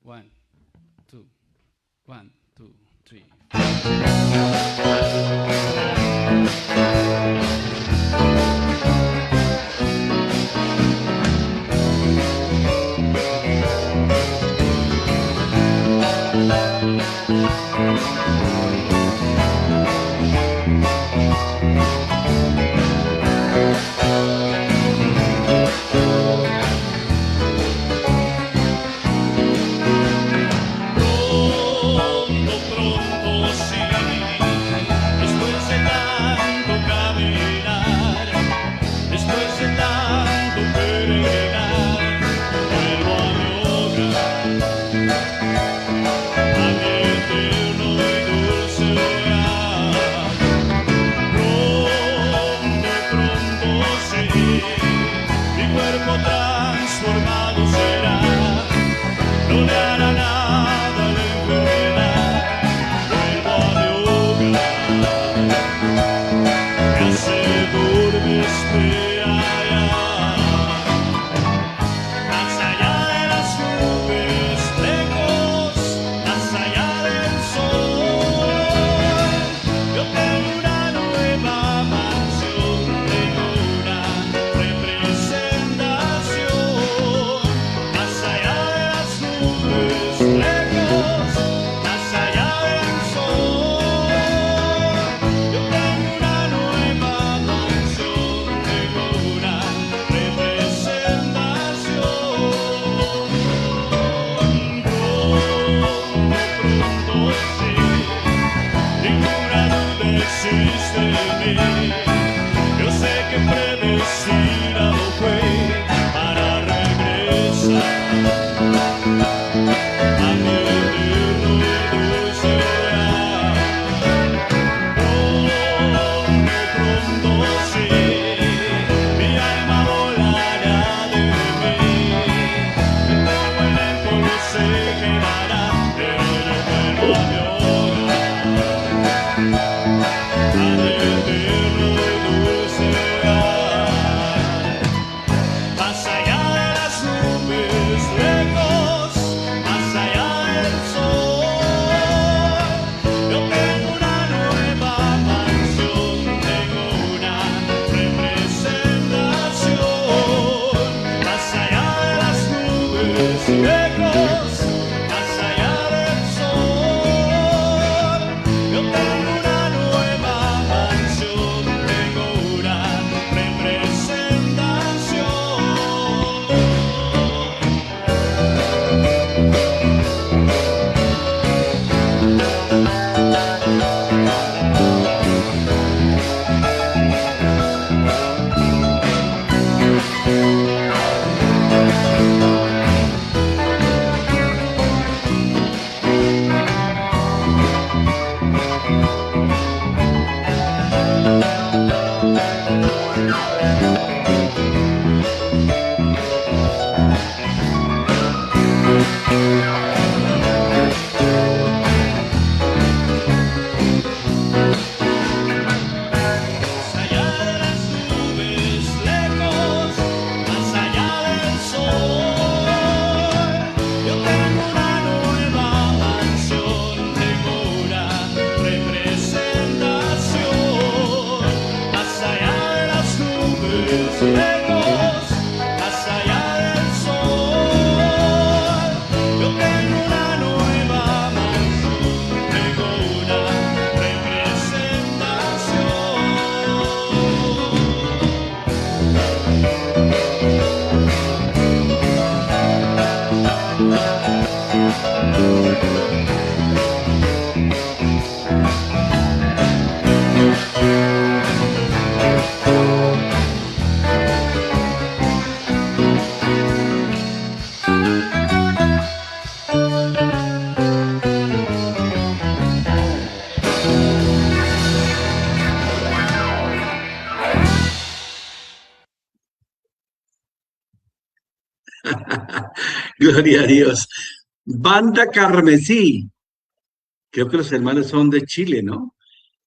One, two, one, two, three. Transformado será, no le hará nada la enfermedad. Vuelvo a mi hogar, que hace duermes allá, más allá de las nubes, lejos, más allá del sol. Yo tengo una nueva mansión, tengo una representación. Más allá de las nubes, lejos, más allá del sol. Yo tengo una nueva mansión, tengo una representación. Pronto sí, ninguna duda existe en mí. Yo sé que predestinado fue para regresar a mi eterno y dulce hogar. Pronto sí, mi alma volará de mí. El polvo en el polvo se quedará, pero yo vuelvo a mi hogar, al eterno y dulce hogar. Más allá de las nubes, lejos, más allá del sol. Yo tengo una nueva mansión, tengo una representación. Más allá de las nubes, lejos, más allá del sol. Yo tengo una nueva mansión, tengo una representación. Más allá de las nubes, lejos, más allá del sol. Yo tengo una nueva mansión, tengo una representación. Más allá de las nubes, lejos, más allá del sol. Yo tengo una nueva mansión, tengo una representación. Gloria a Dios. Banda Carmesí. Creo que los hermanos son de Chile, ¿no?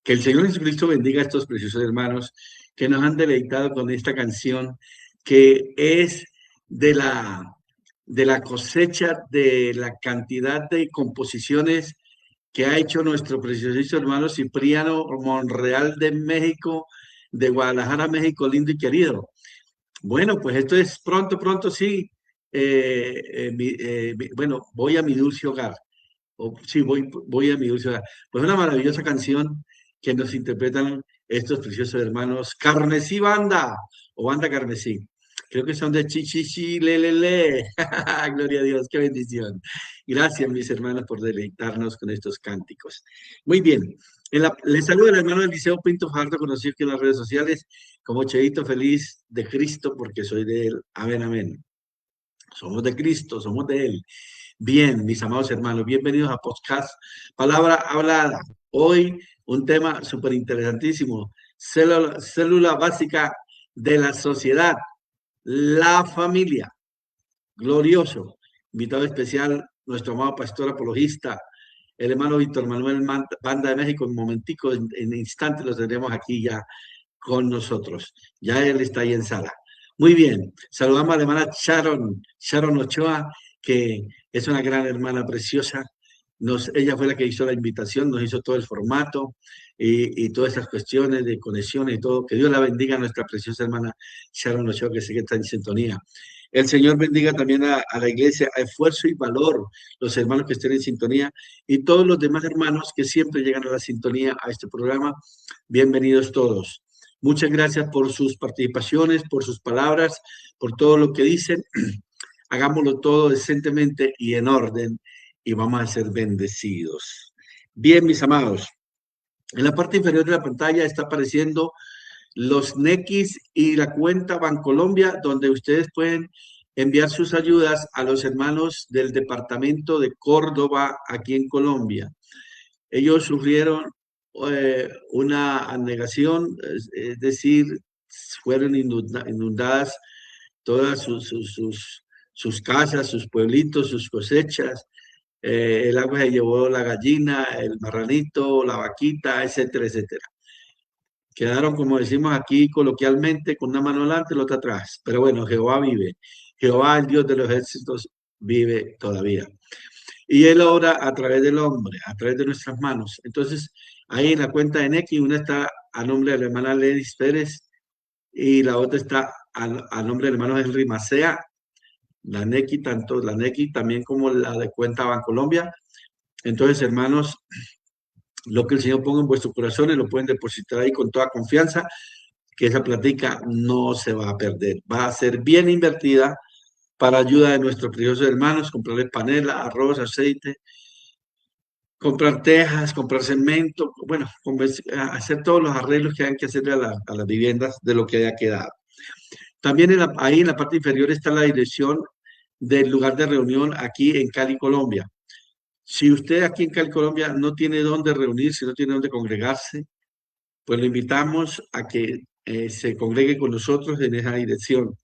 Que el Señor Jesucristo bendiga a estos preciosos hermanos que nos han deleitado con esta canción que es de de la cosecha, de la cantidad de composiciones que ha hecho nuestro preciosísimo hermano Cipriano Monreal de México, de Guadalajara, México, lindo y querido. Bueno, pues esto es pronto, pronto, sí. Bueno, voy a mi dulce hogar. Sí, voy a mi dulce hogar. Pues una maravillosa canción que nos interpretan estos preciosos hermanos Carmesí Banda o Banda Carmesí. Creo que son de Chichichi, le. Gloria a Dios, qué bendición. Gracias, mis hermanos, por deleitarnos con estos cánticos. Muy bien. Les saluda el hermano Eliseo Pinto Fajardo, conocido aquí en las redes sociales como Cheito Feliz de Cristo, porque soy de Él. Amén, amén. Somos de Cristo, somos de Él. Bien, mis amados hermanos, bienvenidos a Podcast Palabra Hablada. Hoy un tema súper interesantísimo, célula básica de la sociedad, la familia. Glorioso. Invitado especial, nuestro amado pastor apologista, el hermano Víctor Manuel Banda de México. En un momentico, en instante, lo tendremos aquí ya con nosotros. Ya él está ahí en sala. Muy bien. Saludamos a la hermana Sharon Ochoa, que es una gran hermana preciosa. Ella fue la que hizo la invitación, nos hizo todo el formato y todas esas cuestiones de conexiones y todo. Que Dios la bendiga a nuestra preciosa hermana Sharon Ochoa, que sé que está en sintonía. El Señor bendiga también a la iglesia, a Esfuerzo y Valor, los hermanos que estén en sintonía y todos los demás hermanos que siempre llegan a la sintonía a este programa. Bienvenidos todos. Muchas gracias por sus participaciones, por sus palabras, por todo lo que dicen. Hagámoslo todo decentemente y en orden y vamos a ser bendecidos. Bien, mis amados, en la parte inferior de la pantalla está apareciendo los NECIS y la cuenta Bancolombia, donde ustedes pueden enviar sus ayudas a los hermanos del departamento de Córdoba, aquí en Colombia. Ellos sufrieron una anegación, es decir, fueron inundadas todas sus casas, sus pueblitos, sus cosechas. El agua se llevó la gallina, el marranito, la vaquita, etcétera, etcétera. Quedaron, como decimos aquí coloquialmente, con una mano adelante y la otra atrás. Pero bueno, Jehová vive. Jehová, el Dios de los ejércitos, vive todavía. Y Él obra a través del hombre, a través de nuestras manos. Entonces, ahí en la cuenta de Nequi, una está a nombre de la hermana Ledis Pérez y la otra está a nombre del hermano Henry Macea. La Nequi, tanto la Nequi también como la de cuenta Bancolombia. Entonces, hermanos, lo que el Señor ponga en vuestros corazones lo pueden depositar ahí con toda confianza, que esa plática no se va a perder. Va a ser bien invertida para ayuda de nuestros preciosos hermanos, comprarles panela, arroz, aceite, comprar tejas, comprar cemento, bueno, hacer todos los arreglos que hay que hacerle a las viviendas de lo que haya quedado. También ahí en la parte inferior está la dirección del lugar de reunión aquí en Cali, Colombia. Si usted aquí en Cali, Colombia no tiene dónde reunirse, no tiene dónde congregarse, pues lo invitamos a que se congregue con nosotros en esa dirección.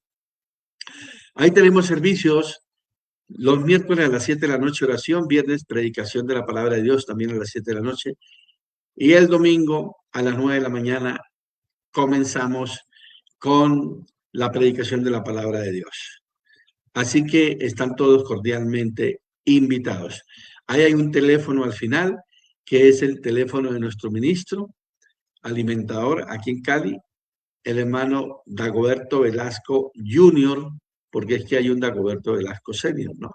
Ahí tenemos servicios los miércoles a las 7 de la noche oración, viernes predicación de la palabra de Dios también a las 7 de la noche y el domingo a las 9 de la mañana comenzamos con la predicación de la palabra de Dios. Así que están todos cordialmente invitados. Ahí hay un teléfono al final que es el teléfono de nuestro ministro alimentador aquí en Cali, el hermano Dagoberto Velasco Jr., porque es que hay un Dagoberto Velasco Senior, ¿no?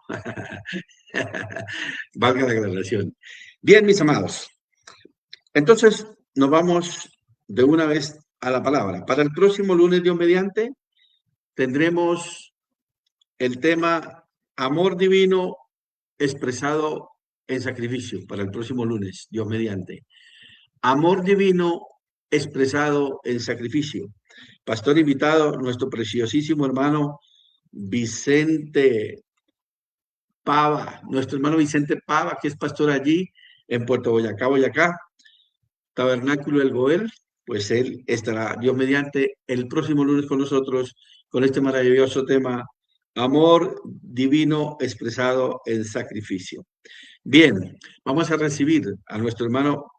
Valga la aclaración. Bien, mis amados. Entonces, nos vamos de una vez a la palabra. Para el próximo lunes, Dios mediante, tendremos el tema amor divino expresado en sacrificio. Para el próximo lunes, Dios mediante. Amor divino expresado en sacrificio. Pastor invitado, nuestro preciosísimo hermano Vicente Pava, nuestro hermano Vicente Pava, que es pastor allí en Puerto Boyacá, Boyacá, Tabernáculo del Goel, pues él estará, Dios mediante, el próximo lunes con nosotros con este maravilloso tema, amor divino expresado en sacrificio. Bien, vamos a recibir a nuestro hermano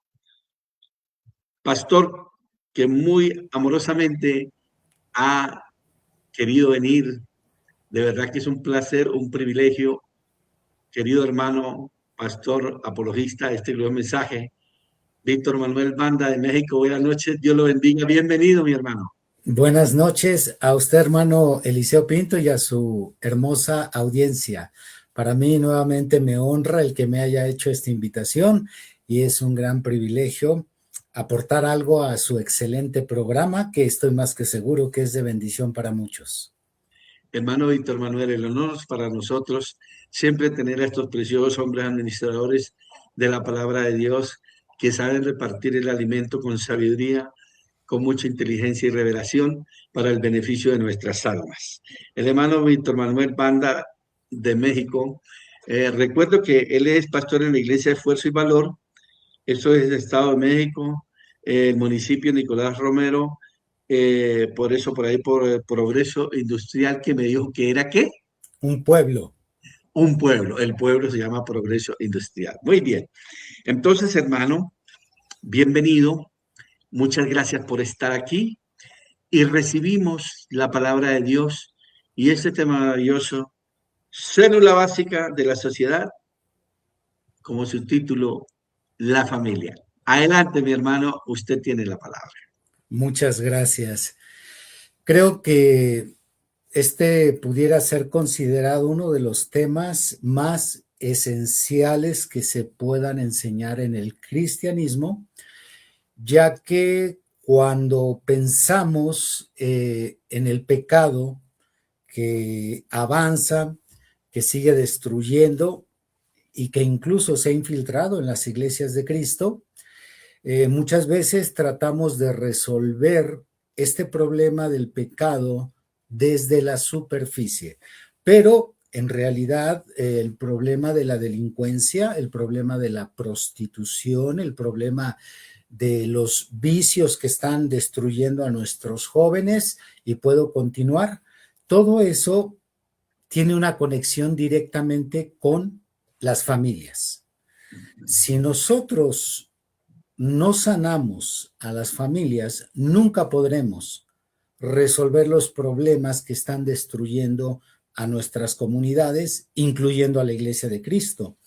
pastor que muy amorosamente ha querido venir De verdad que es un placer, un privilegio, querido hermano, pastor, apologista, este gran mensaje. Víctor Manuel Banda de México, buenas noches, Dios lo bendiga, bienvenido mi hermano. Buenas noches a usted, hermano Eliseo Pinto, y a su hermosa audiencia. Para mí nuevamente me honra el que me haya hecho esta invitación y es un gran privilegio aportar algo a su excelente programa, que estoy más que seguro que es de bendición para muchos. Hermano Víctor Manuel, el honor es para nosotros siempre tener a estos preciosos hombres administradores de la palabra de Dios que saben repartir el alimento con sabiduría, con mucha inteligencia y revelación para el beneficio de nuestras almas. El hermano Víctor Manuel Banda de México, recuerdo que él es pastor en la Iglesia de Esfuerzo y Valor, eso es el Estado de México, el municipio Nicolás Romero, por eso por ahí por Progreso Industrial, que me dijo que era ¿qué? Un pueblo. Un pueblo, el pueblo se llama Progreso Industrial. Muy bien, entonces hermano, bienvenido, muchas gracias por estar aquí y recibimos la palabra de Dios y este tema maravilloso, célula básica de la sociedad, como su título, la familia. Adelante, mi hermano, usted tiene la palabra. Muchas gracias. Creo que este pudiera ser considerado uno de los temas más esenciales que se puedan enseñar en el cristianismo, ya que cuando pensamos en el pecado que avanza, que sigue destruyendo y que incluso se ha infiltrado en las iglesias de Cristo, muchas veces tratamos de resolver este problema del pecado desde la superficie, pero en realidad el problema de la delincuencia, el problema de la prostitución, el problema de los vicios que están destruyendo a nuestros jóvenes, y puedo continuar, todo eso tiene una conexión directamente con las familias. Si nosotros no sanamos a las familias, nunca podremos resolver los problemas que están destruyendo a nuestras comunidades, incluyendo a la Iglesia de Cristo,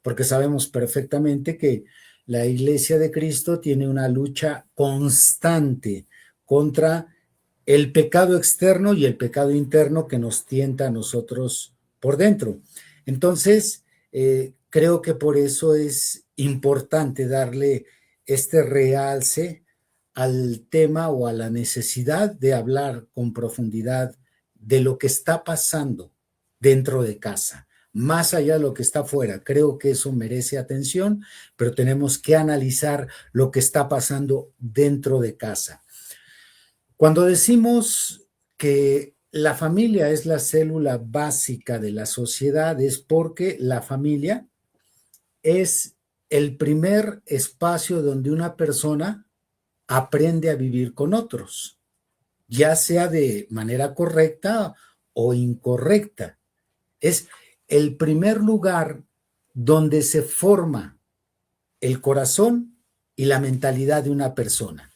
porque sabemos perfectamente que la Iglesia de Cristo tiene una lucha constante contra el pecado externo y el pecado interno que nos tienta a nosotros por dentro. Entonces, creo que por eso es importante darle este realce al tema o a la necesidad de hablar con profundidad de lo que está pasando dentro de casa, más allá de lo que está afuera. Creo que eso merece atención, pero tenemos que analizar lo que está pasando dentro de casa. Cuando decimos que la familia es la célula básica de la sociedad, es porque la familia es el primer espacio donde una persona aprende a vivir con otros, ya sea de manera correcta o incorrecta. Es el primer lugar donde se forma el corazón y la mentalidad de una persona.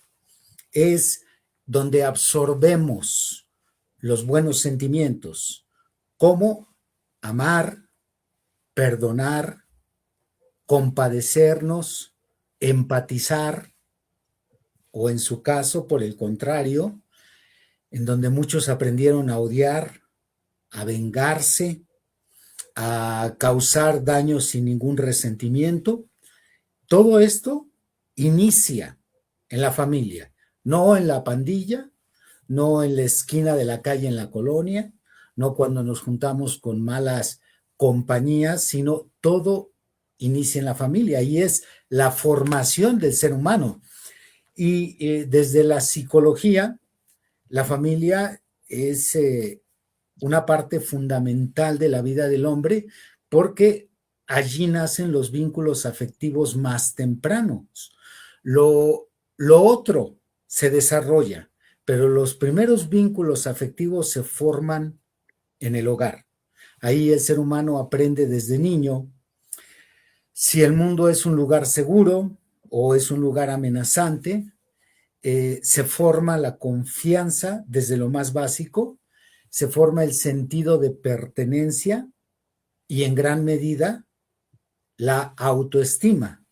Es donde absorbemos los buenos sentimientos, como amar, perdonar, compadecernos, empatizar, o en su caso, por el contrario, en donde muchos aprendieron a odiar, a vengarse, a causar daño sin ningún resentimiento. Todo esto inicia en la familia, no en la pandilla, no en la esquina de la calle en la colonia, no cuando nos juntamos con malas compañías, sino todo inicia en la familia y es la formación del ser humano. Y desde la psicología, la familia es una parte fundamental de la vida del hombre porque allí nacen los vínculos afectivos más tempranos. Lo otro se desarrolla, pero los primeros vínculos afectivos se forman en el hogar. Ahí el ser humano aprende desde niño si el mundo es un lugar seguro o es un lugar amenazante. Se forma la confianza desde lo más básico, se forma el sentido de pertenencia y en gran medida la autoestima.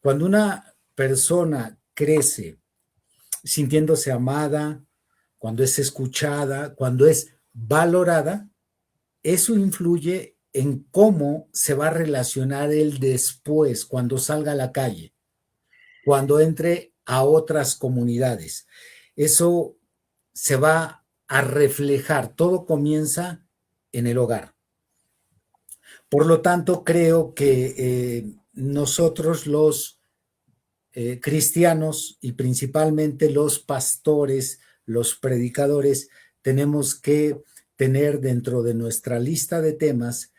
Cuando una persona crece sintiéndose amada, cuando es escuchada, cuando es valorada, eso influye en cómo se va a relacionar él después, cuando salga a la calle, cuando entre a otras comunidades. Eso se va a reflejar, todo comienza en el hogar. Por lo tanto, creo que nosotros los cristianos y principalmente los pastores, los predicadores, tenemos que tener dentro de nuestra lista de temas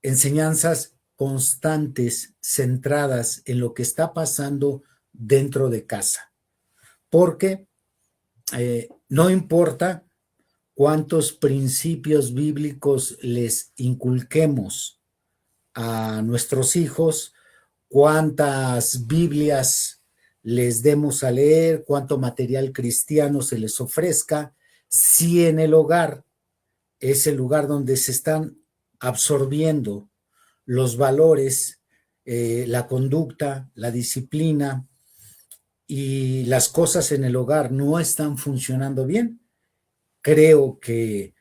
enseñanzas constantes, centradas en lo que está pasando dentro de casa. Porque no importa cuántos principios bíblicos les inculquemos a nuestros hijos, cuántas Biblias les demos a leer, cuánto material cristiano se les ofrezca, si en el hogar es el lugar donde se están absorbiendo los valores, la conducta, la disciplina, y las cosas en el hogar no están funcionando bien, creo que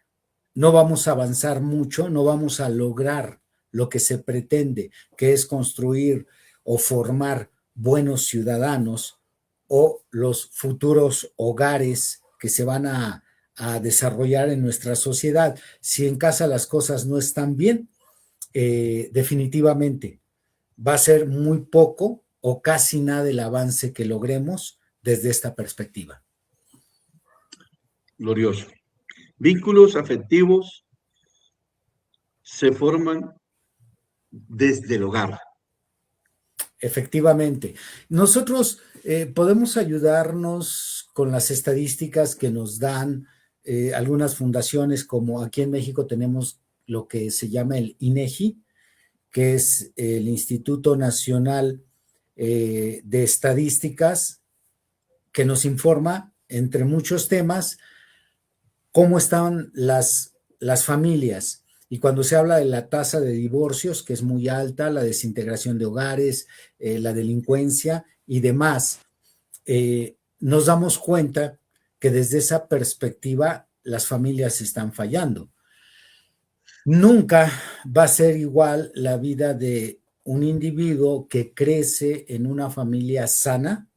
no vamos a avanzar mucho, no vamos a lograr lo que se pretende, que es construir o formar buenos ciudadanos o los futuros hogares que se van a desarrollar en nuestra sociedad. Si en casa las cosas no están bien, definitivamente va a ser muy poco o casi nada el avance que logremos desde esta perspectiva. Glorioso. Vínculos afectivos se forman desde el hogar. Efectivamente. Nosotros podemos ayudarnos con las estadísticas que nos dan algunas fundaciones, como aquí en México tenemos lo que se llama el INEGI, que es el Instituto Nacional de Estadísticas, que nos informa, entre muchos temas, cómo están las familias. Y cuando se habla de la tasa de divorcios, que es muy alta, la desintegración de hogares, la delincuencia y demás, nos damos cuenta que desde esa perspectiva las familias están fallando. Nunca va a ser igual la vida de un individuo que crece en una familia sana,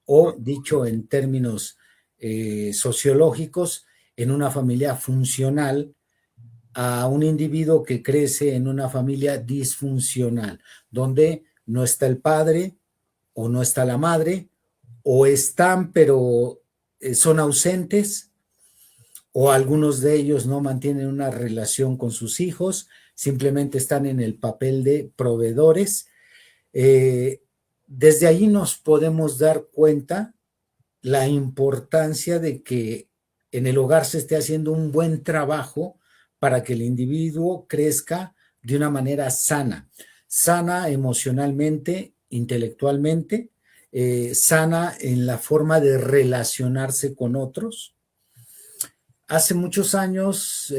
o dicho en términos sociológicos, en una familia funcional, a un individuo que crece en una familia disfuncional, donde no está el padre o no está la madre, o están pero son ausentes, o algunos de ellos no mantienen una relación con sus hijos, simplemente están en el papel de proveedores. Desde ahí nos podemos dar cuenta la importancia de que en el hogar se esté haciendo un buen trabajo para que el individuo crezca de una manera sana emocionalmente, intelectualmente, sana en la forma de relacionarse con otros. Hace muchos años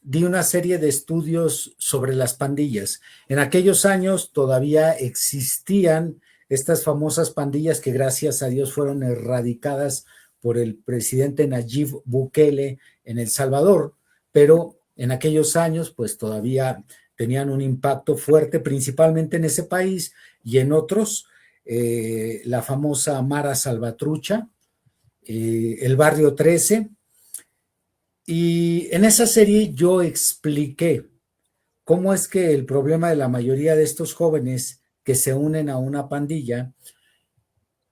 di una serie de estudios sobre las pandillas. En aquellos años todavía existían estas famosas pandillas que gracias a Dios fueron erradicadas por el presidente Nayib Bukele en El Salvador, pero en aquellos años pues todavía tenían un impacto fuerte, principalmente en ese país y en otros, la famosa Mara Salvatrucha, el Barrio 13, y en esa serie yo expliqué cómo es que el problema de la mayoría de estos jóvenes que se unen a una pandilla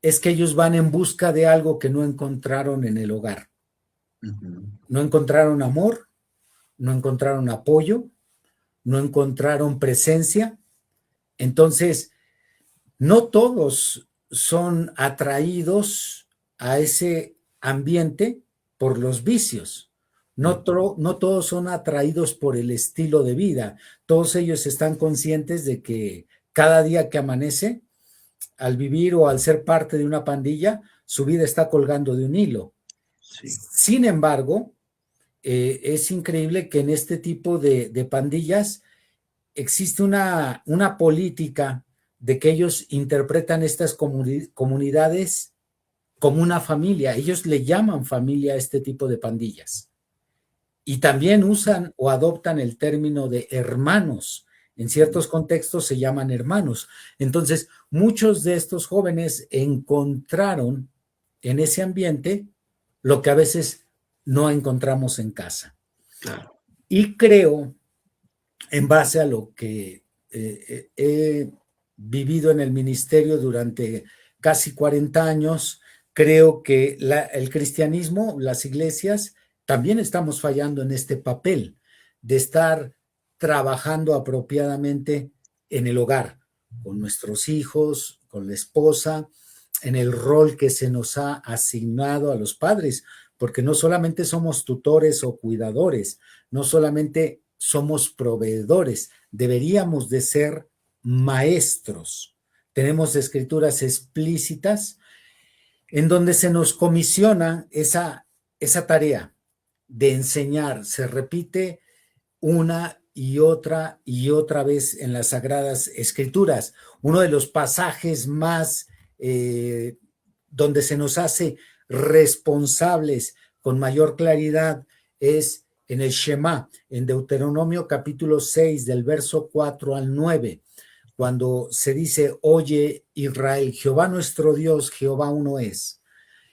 es que ellos van en busca de algo que no encontraron en el hogar. No encontraron amor, no encontraron apoyo, no encontraron presencia. Entonces, no todos son atraídos a ese ambiente por los vicios. No todos son atraídos por el estilo de vida. Todos ellos están conscientes de que cada día que amanece, al vivir o al ser parte de una pandilla, su vida está colgando de un hilo. Sí, Sin embargo, es increíble que en este tipo de pandillas existe una política de que ellos interpretan estas comunidades como una familia. Ellos le llaman familia a este tipo de pandillas. Y también usan o adoptan el término de hermanos. En ciertos contextos se llaman hermanos. Entonces, muchos de estos jóvenes encontraron en ese ambiente lo que a veces no encontramos en casa. claro. Y creo, en base a lo que he vivido en el ministerio durante casi 40 años, creo que el cristianismo, las iglesias, también estamos fallando en este papel de estar trabajando apropiadamente en el hogar, con nuestros hijos, con la esposa, en el rol que se nos ha asignado a los padres, porque no solamente somos tutores o cuidadores, no solamente somos proveedores, deberíamos de ser maestros. Tenemos escrituras explícitas en donde se nos comisiona esa tarea de enseñar. Se repite una y otra vez en las Sagradas Escrituras. Uno de los pasajes más donde se nos hace responsables con mayor claridad es en el Shema, en Deuteronomio capítulo 6, del verso 4 al 9, cuando se dice: oye Israel, Jehová nuestro Dios, Jehová uno es.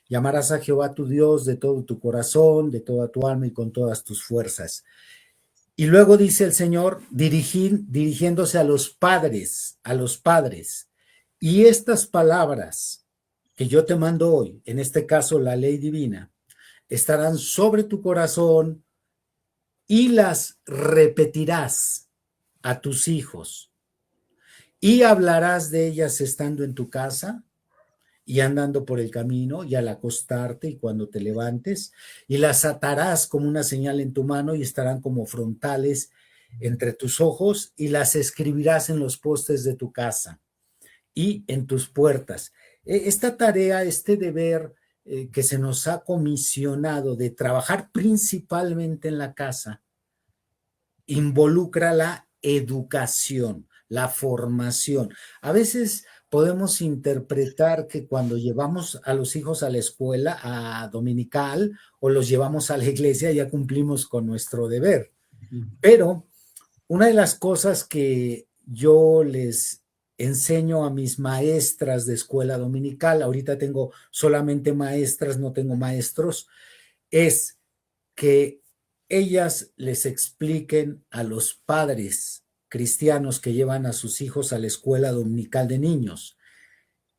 Llamarás a Jehová tu Dios de todo tu corazón, de toda tu alma y con todas tus fuerzas. Y luego dice el Señor, dirigiéndose a los padres, y estas palabras que yo te mando hoy, en este caso la ley divina, estarán sobre tu corazón y las repetirás a tus hijos y hablarás de ellas estando en tu casa y andando por el camino y al acostarte y cuando te levantes, y las atarás como una señal en tu mano y estarán como frontales entre tus ojos, y las escribirás en los postes de tu casa y en tus puertas. Esta tarea, este deber que se nos ha comisionado de trabajar principalmente en la casa, involucra la educación, la formación. A veces podemos interpretar que cuando llevamos a los hijos a la escuela, a dominical, o los llevamos a la iglesia, ya cumplimos con nuestro deber. Pero una de las cosas que yo les enseño a mis maestras de escuela dominical, ahorita tengo solamente maestras, no tengo maestros, es que ellas les expliquen a los padres cristianos que llevan a sus hijos a la escuela dominical de niños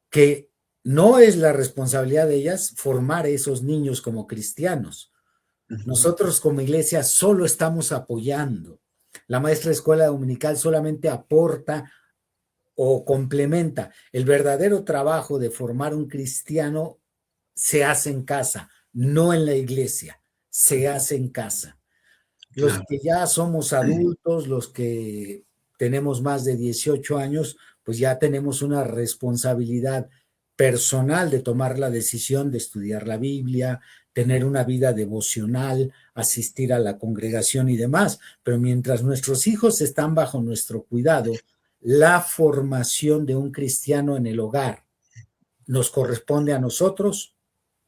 que no es la responsabilidad de ellas formar a esos niños como cristianos. Nosotros como iglesia solo estamos apoyando. La maestra de escuela dominical solamente aporta o complementa. El verdadero trabajo de formar un cristiano se hace en casa, no en la iglesia, se hace en casa. Los Claro. que ya somos adultos, los que tenemos más de 18 años, pues ya tenemos una responsabilidad personal de tomar la decisión de estudiar la Biblia, tener una vida devocional, asistir a la congregación y demás. Pero mientras nuestros hijos están bajo nuestro cuidado, la formación de un cristiano en el hogar nos corresponde a nosotros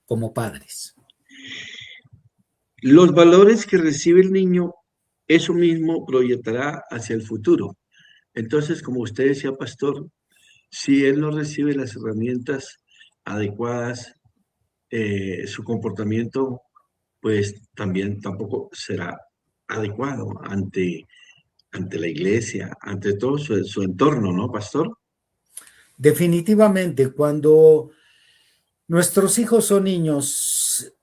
como padres. Los valores que recibe el niño, eso mismo proyectará hacia el futuro. Entonces, como usted decía, pastor, si él no recibe las herramientas adecuadas, su comportamiento, pues también tampoco será adecuado ante la iglesia, ante todo su entorno, ¿no, pastor? Definitivamente, cuando nuestros hijos son niños,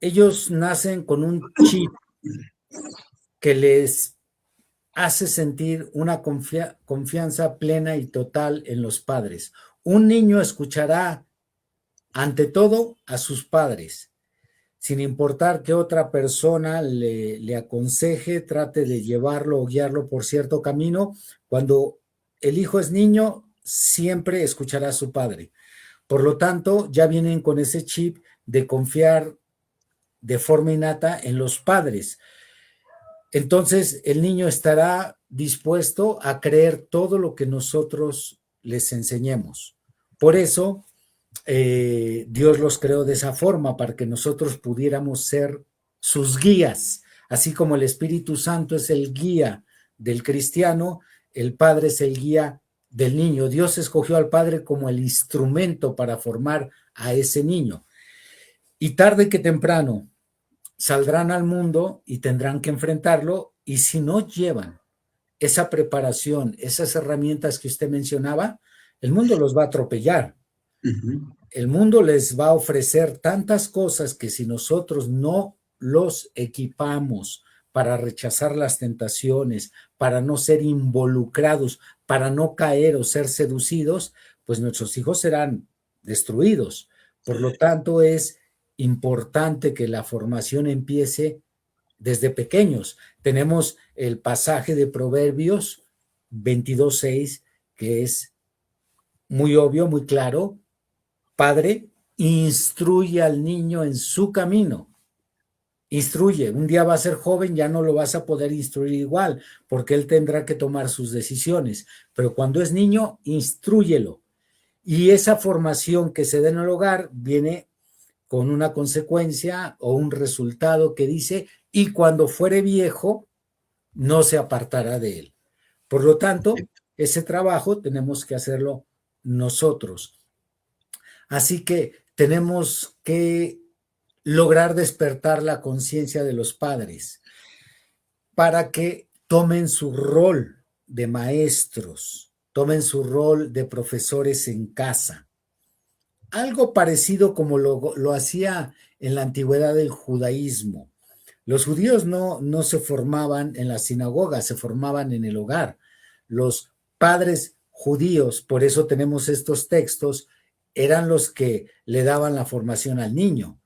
ellos nacen con un chip que les hace sentir una confianza plena y total en los padres. Un niño escuchará ante todo a sus padres, sin importar que otra persona le aconseje, trate de llevarlo o guiarlo por cierto camino. Cuando el hijo es niño, siempre escuchará a su padre. Por lo tanto, ya vienen con ese chip de confiar de forma innata en los padres. Entonces el niño estará dispuesto a creer todo lo que nosotros les enseñemos. Por eso Dios los creó de esa forma, para que nosotros pudiéramos ser sus guías, así como el Espíritu Santo es el guía del cristiano, el Padre es el guía del niño. Dios escogió al Padre como el instrumento para formar a ese niño. Y tarde que temprano saldrán al mundo y tendrán que enfrentarlo, y si no llevan esa preparación, esas herramientas que usted mencionaba, el mundo los va a atropellar. El mundo les va a ofrecer tantas cosas que si nosotros no los equipamos para rechazar las tentaciones, para no ser involucrados, para no caer o ser seducidos, pues nuestros hijos serán destruidos. Por lo tanto, es importante que la formación empiece desde pequeños. Tenemos el pasaje de Proverbios 22:6, que es muy obvio, muy claro. Padre, instruye al niño en su camino. Instruye. Un día va a ser joven, ya no lo vas a poder instruir igual, porque él tendrá que tomar sus decisiones. Pero cuando es niño, instrúyelo. Y esa formación que se da en el hogar viene con una consecuencia o un resultado que dice, y cuando fuere viejo, no se apartará de él. Por lo tanto, ese trabajo tenemos que hacerlo nosotros. Así que tenemos que lograr despertar la conciencia de los padres para que tomen su rol de maestros, tomen su rol de profesores en casa. Algo parecido como lo hacía en la antigüedad del judaísmo. Los judíos no se formaban en la sinagoga, se formaban en el hogar. Los padres judíos, por eso tenemos estos textos, eran los que le daban la formación al niño,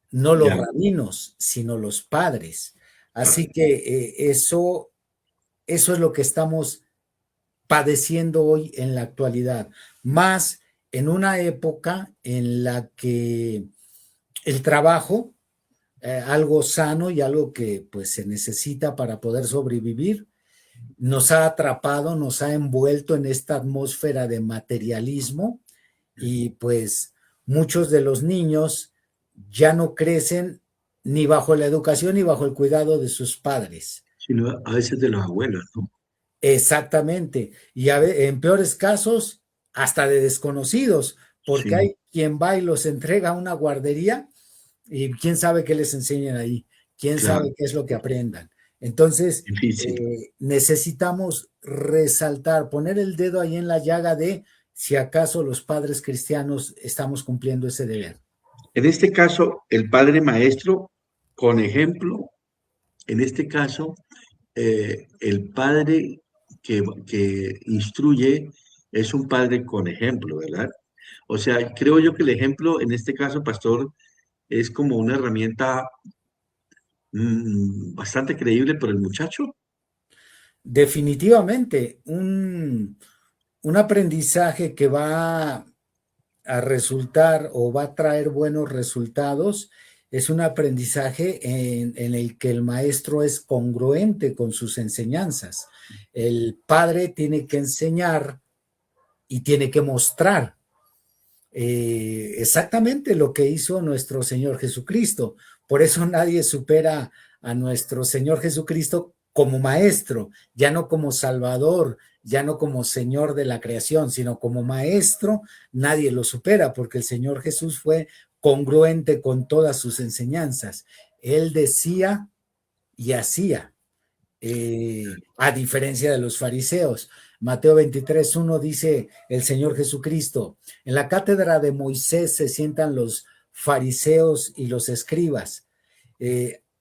no los rabinos, sino los padres. Así que eso es lo que estamos padeciendo hoy en la actualidad, más en una época en la que el trabajo, algo sano y algo que pues se necesita para poder sobrevivir, nos ha atrapado, nos ha envuelto en esta atmósfera de materialismo, y pues muchos de los niños ya no crecen ni bajo la educación ni bajo el cuidado de sus padres. Sino a veces de los abuelos, ¿no? Exactamente. Y en peores casos, hasta de desconocidos, porque hay quien va y los entrega a una guardería y quién sabe qué les enseñan ahí, quién sabe qué es lo que aprendan. Entonces, necesitamos resaltar, poner el dedo ahí en la llaga de si acaso los padres cristianos estamos cumpliendo ese deber. En este caso, el padre maestro, con ejemplo, en este caso, el padre que instruye es un padre con ejemplo, ¿verdad? O sea, creo yo que el ejemplo, en este caso, pastor, es como una herramienta bastante creíble para el muchacho. Definitivamente, un aprendizaje que va a resultar o va a traer buenos resultados es un aprendizaje en el que el maestro es congruente con sus enseñanzas. El padre tiene que enseñar y tiene que mostrar exactamente lo que hizo nuestro Señor Jesucristo. Por eso nadie supera a nuestro Señor Jesucristo como maestro, ya no como salvador, ya no como Señor de la creación, sino como maestro. Nadie lo supera, porque el Señor Jesús fue congruente con todas sus enseñanzas. Él decía y hacía, a diferencia de los fariseos. Mateo 23:1 dice el Señor Jesucristo: en la cátedra de Moisés se sientan los fariseos y los escribas.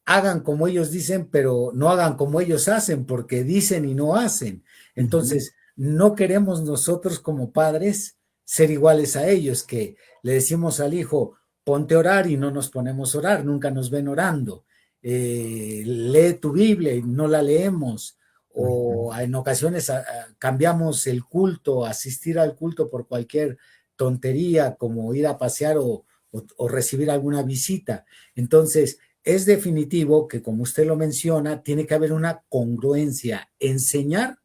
Hagan como ellos dicen, pero no hagan como ellos hacen, porque dicen y no hacen. Entonces, no queremos nosotros como padres ser iguales a ellos, que le decimos al hijo, ponte a orar, y no nos ponemos a orar, nunca nos ven orando. Lee tu Biblia y no la leemos. O en ocasiones cambiamos el culto, asistir al culto por cualquier tontería, como ir a pasear o o recibir alguna visita. Entonces, es definitivo que, como usted lo menciona, tiene que haber una congruencia, enseñar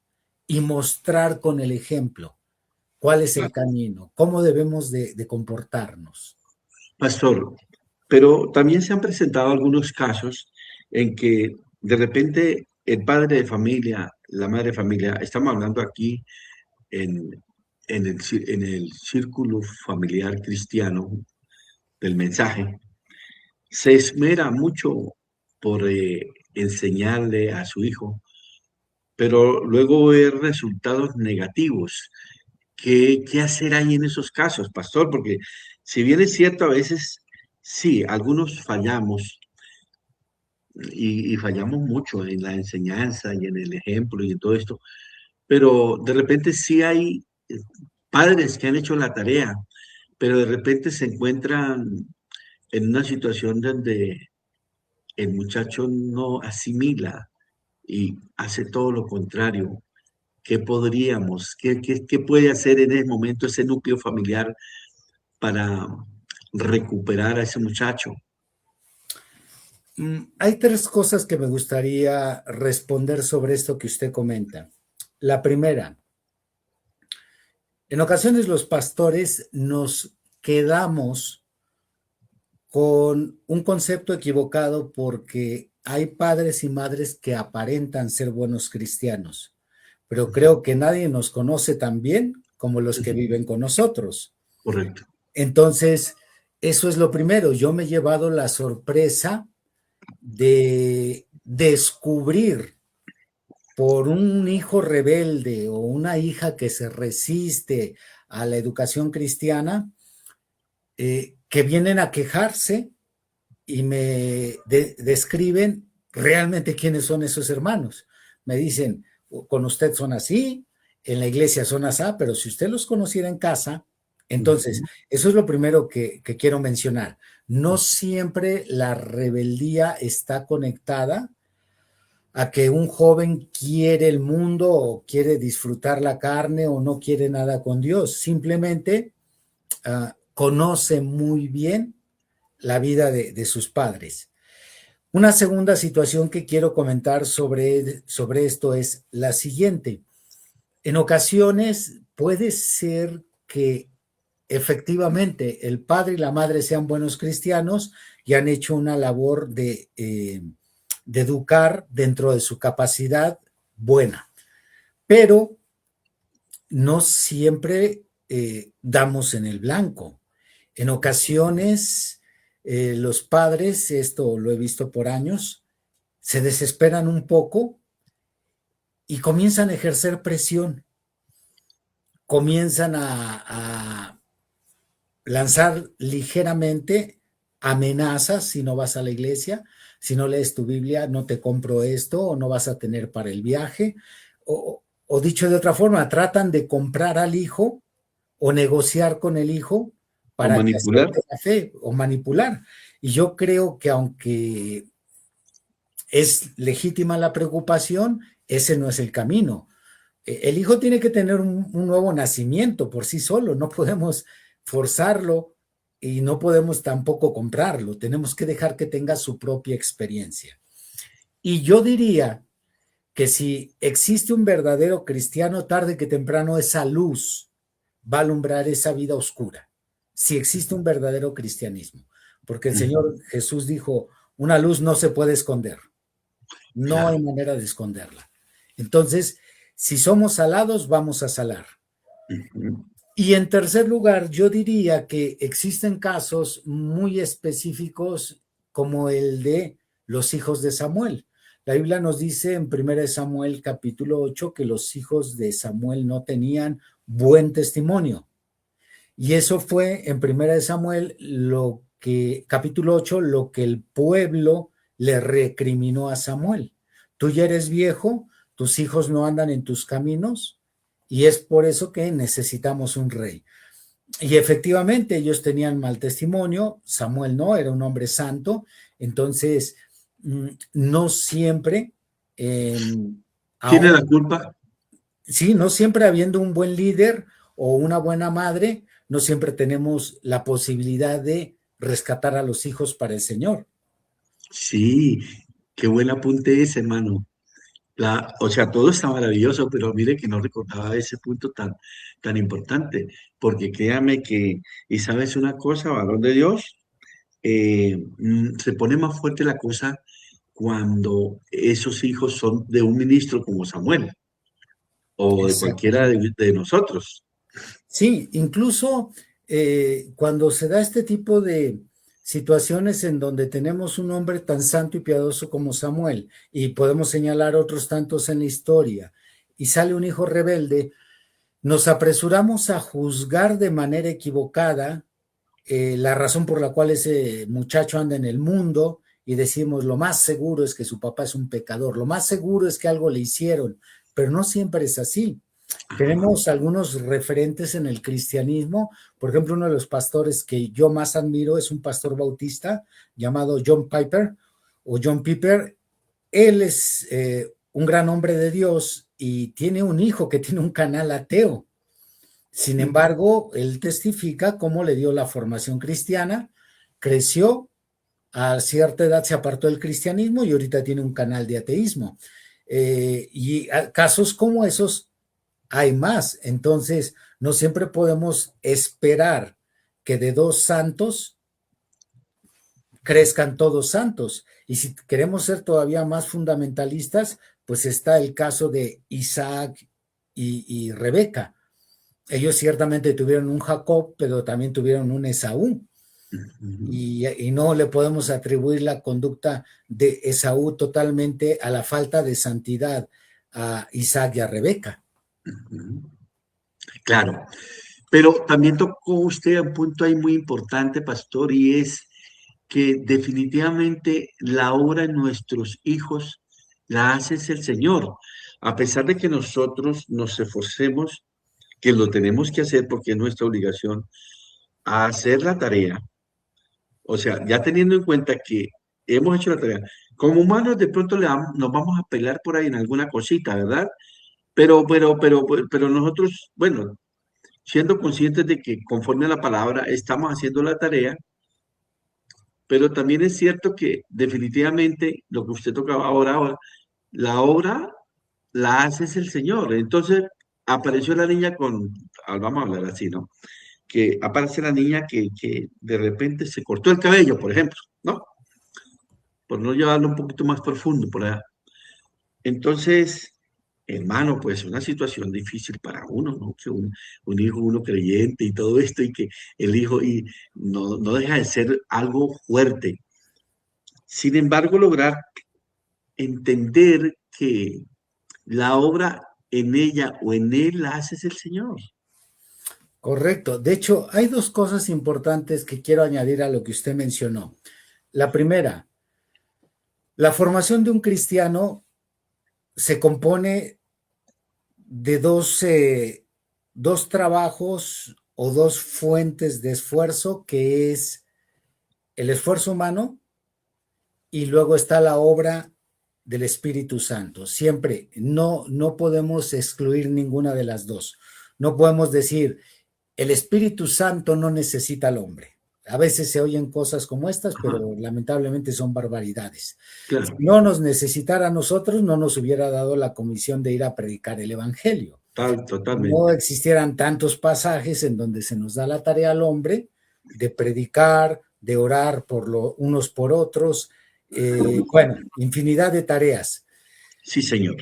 y mostrar con el ejemplo cuál es el camino, cómo debemos de comportarnos. Pastor, pero también se han presentado algunos casos en que de repente el padre de familia, la madre de familia, estamos hablando aquí en, en el círculo familiar cristiano del mensaje, se esmera mucho por enseñarle a su hijo, pero luego ver resultados negativos. ¿Qué hacer ahí en esos casos, pastor? Porque si bien es cierto, a veces sí, algunos fallamos y fallamos mucho en la enseñanza y en el ejemplo y en todo esto, pero de repente sí hay padres que han hecho la tarea, pero de repente se encuentran en una situación donde el muchacho no asimila y hace todo lo contrario. ¿Qué podríamos, qué puede hacer en ese momento ese núcleo familiar para recuperar a ese muchacho? Hay tres cosas que me gustaría responder sobre esto que usted comenta. La primera, en ocasiones los pastores nos quedamos con un concepto equivocado porque hay padres y madres que aparentan ser buenos cristianos, pero creo que nadie nos conoce tan bien como los que viven con nosotros. Correcto. Entonces, eso es lo primero. Yo me he llevado la sorpresa de descubrir por un hijo rebelde o una hija que se resiste a la educación cristiana, que vienen a quejarse y me describen realmente quiénes son esos hermanos. Me dicen, con usted son así, en la iglesia son así, pero si usted los conociera en casa, entonces, eso es lo primero que quiero mencionar. No siempre la rebeldía está conectada a que un joven quiere el mundo o quiere disfrutar la carne o no quiere nada con Dios. Simplemente conoce muy bien la vida de sus padres. Una segunda situación que quiero comentar sobre esto es la siguiente. En ocasiones puede ser que efectivamente el padre y la madre sean buenos cristianos y han hecho una labor de educar dentro de su capacidad buena, pero no siempre damos en el blanco. En ocasiones los padres, esto lo he visto por años, se desesperan un poco y comienzan a ejercer presión, comienzan a lanzar ligeramente amenazas: si no vas a la iglesia, si no lees tu Biblia, no te compro esto, o no vas a tener para el viaje, o dicho de otra forma, tratan de comprar al hijo o negociar con el hijo para manipular. que acepte la fe o manipular. Y yo creo que aunque es legítima la preocupación, ese no es el camino. El hijo tiene que tener un nuevo nacimiento por sí solo, no podemos forzarlo y no podemos tampoco comprarlo, tenemos que dejar que tenga su propia experiencia. Y yo diría que si existe un verdadero cristiano, tarde que temprano esa luz va a alumbrar esa vida oscura, si existe un verdadero cristianismo, porque el Señor Jesús dijo, una luz no se puede esconder, no hay manera de esconderla. Entonces, si somos salados, vamos a salar. Y en tercer lugar, yo diría que existen casos muy específicos como el de los hijos de Samuel. La Biblia nos dice en 1 Samuel capítulo 8 que los hijos de Samuel no tenían buen testimonio. Y eso fue en 1 Samuel capítulo 8, lo que el pueblo le recriminó a Samuel. Tú ya eres viejo, tus hijos no andan en tus caminos, y es por eso que necesitamos un rey. Y efectivamente ellos tenían mal testimonio, Samuel no, era un hombre santo, entonces no siempre... ¿Tiene la culpa? Sí, no siempre habiendo un buen líder o una buena madre, no siempre tenemos la posibilidad de rescatar a los hijos para el Señor. Sí, qué buen apunte ese, hermano. O sea, todo está maravilloso, pero mire que no recordaba ese punto tan importante, porque créame que, y sabes una cosa, varón de Dios, se pone más fuerte la cosa cuando esos hijos son de un ministro como Samuel o de cualquiera Exactamente. de nosotros. Sí, incluso cuando se da este tipo de situaciones en donde tenemos un hombre tan santo y piadoso como Samuel, y podemos señalar otros tantos en la historia, y sale un hijo rebelde, nos apresuramos a juzgar de manera equivocada la razón por la cual ese muchacho anda en el mundo y decimos lo más seguro es que su papá es un pecador, lo más seguro es que algo le hicieron, pero no siempre es así. Ajá. Tenemos algunos referentes en el cristianismo, por ejemplo, uno de los pastores que yo más admiro es un pastor bautista llamado John Piper o John Piper. Él es un gran hombre de Dios y tiene un hijo que tiene un canal ateo. Sin embargo, él testifica cómo le dio la formación cristiana, creció, a cierta edad se apartó del cristianismo y ahorita tiene un canal de ateísmo. Y casos como esos hay más. Entonces, no siempre podemos esperar que de dos santos crezcan todos santos. Y si queremos ser todavía más fundamentalistas, pues está el caso de Isaac y Rebeca. Ellos ciertamente tuvieron un Jacob, pero también tuvieron un Esaú. Y no le podemos atribuir la conducta de Esaú totalmente a la falta de santidad a Isaac y a Rebeca. Claro, pero también tocó usted un punto ahí muy importante, pastor, y es que definitivamente la obra en nuestros hijos la hace el Señor. A pesar de que nosotros nos esforcemos, que lo tenemos que hacer porque es nuestra obligación, a hacer la tarea, o sea, ya teniendo en cuenta que hemos hecho la tarea, como humanos de pronto nos vamos a pelear por ahí en alguna cosita, ¿verdad? Pero nosotros, bueno, siendo conscientes de que conforme a la palabra estamos haciendo la tarea, pero también es cierto que definitivamente lo que usted tocaba ahora, la obra la hace es el Señor. Entonces apareció la niña vamos a hablar así, ¿no? Que aparece la niña que de repente se cortó el cabello, por ejemplo, ¿no? Por no llevarlo un poquito más profundo por allá. Entonces, hermano, pues una situación difícil para uno, ¿no? Que un hijo, uno creyente y todo esto, y que el hijo y no deja de ser algo fuerte. Sin embargo, lograr entender que la obra en ella o en él la hace el Señor. Correcto. De hecho, hay dos cosas importantes que quiero añadir a lo que usted mencionó. La primera, la formación de un cristiano se compone de dos trabajos o dos fuentes de esfuerzo, que es el esfuerzo humano y luego está la obra del Espíritu Santo. Siempre no podemos excluir ninguna de las dos. No podemos decir, el Espíritu Santo no necesita al hombre. A veces se oyen cosas como estas, Ajá, pero lamentablemente son barbaridades. Si claro, no nos necesitara a nosotros, no nos hubiera dado la comisión de ir a predicar el Evangelio. No totalmente. existieran tantos pasajes en donde se nos da la tarea al hombre de predicar, de orar unos por otros, bueno, infinidad de tareas. Sí, Señor.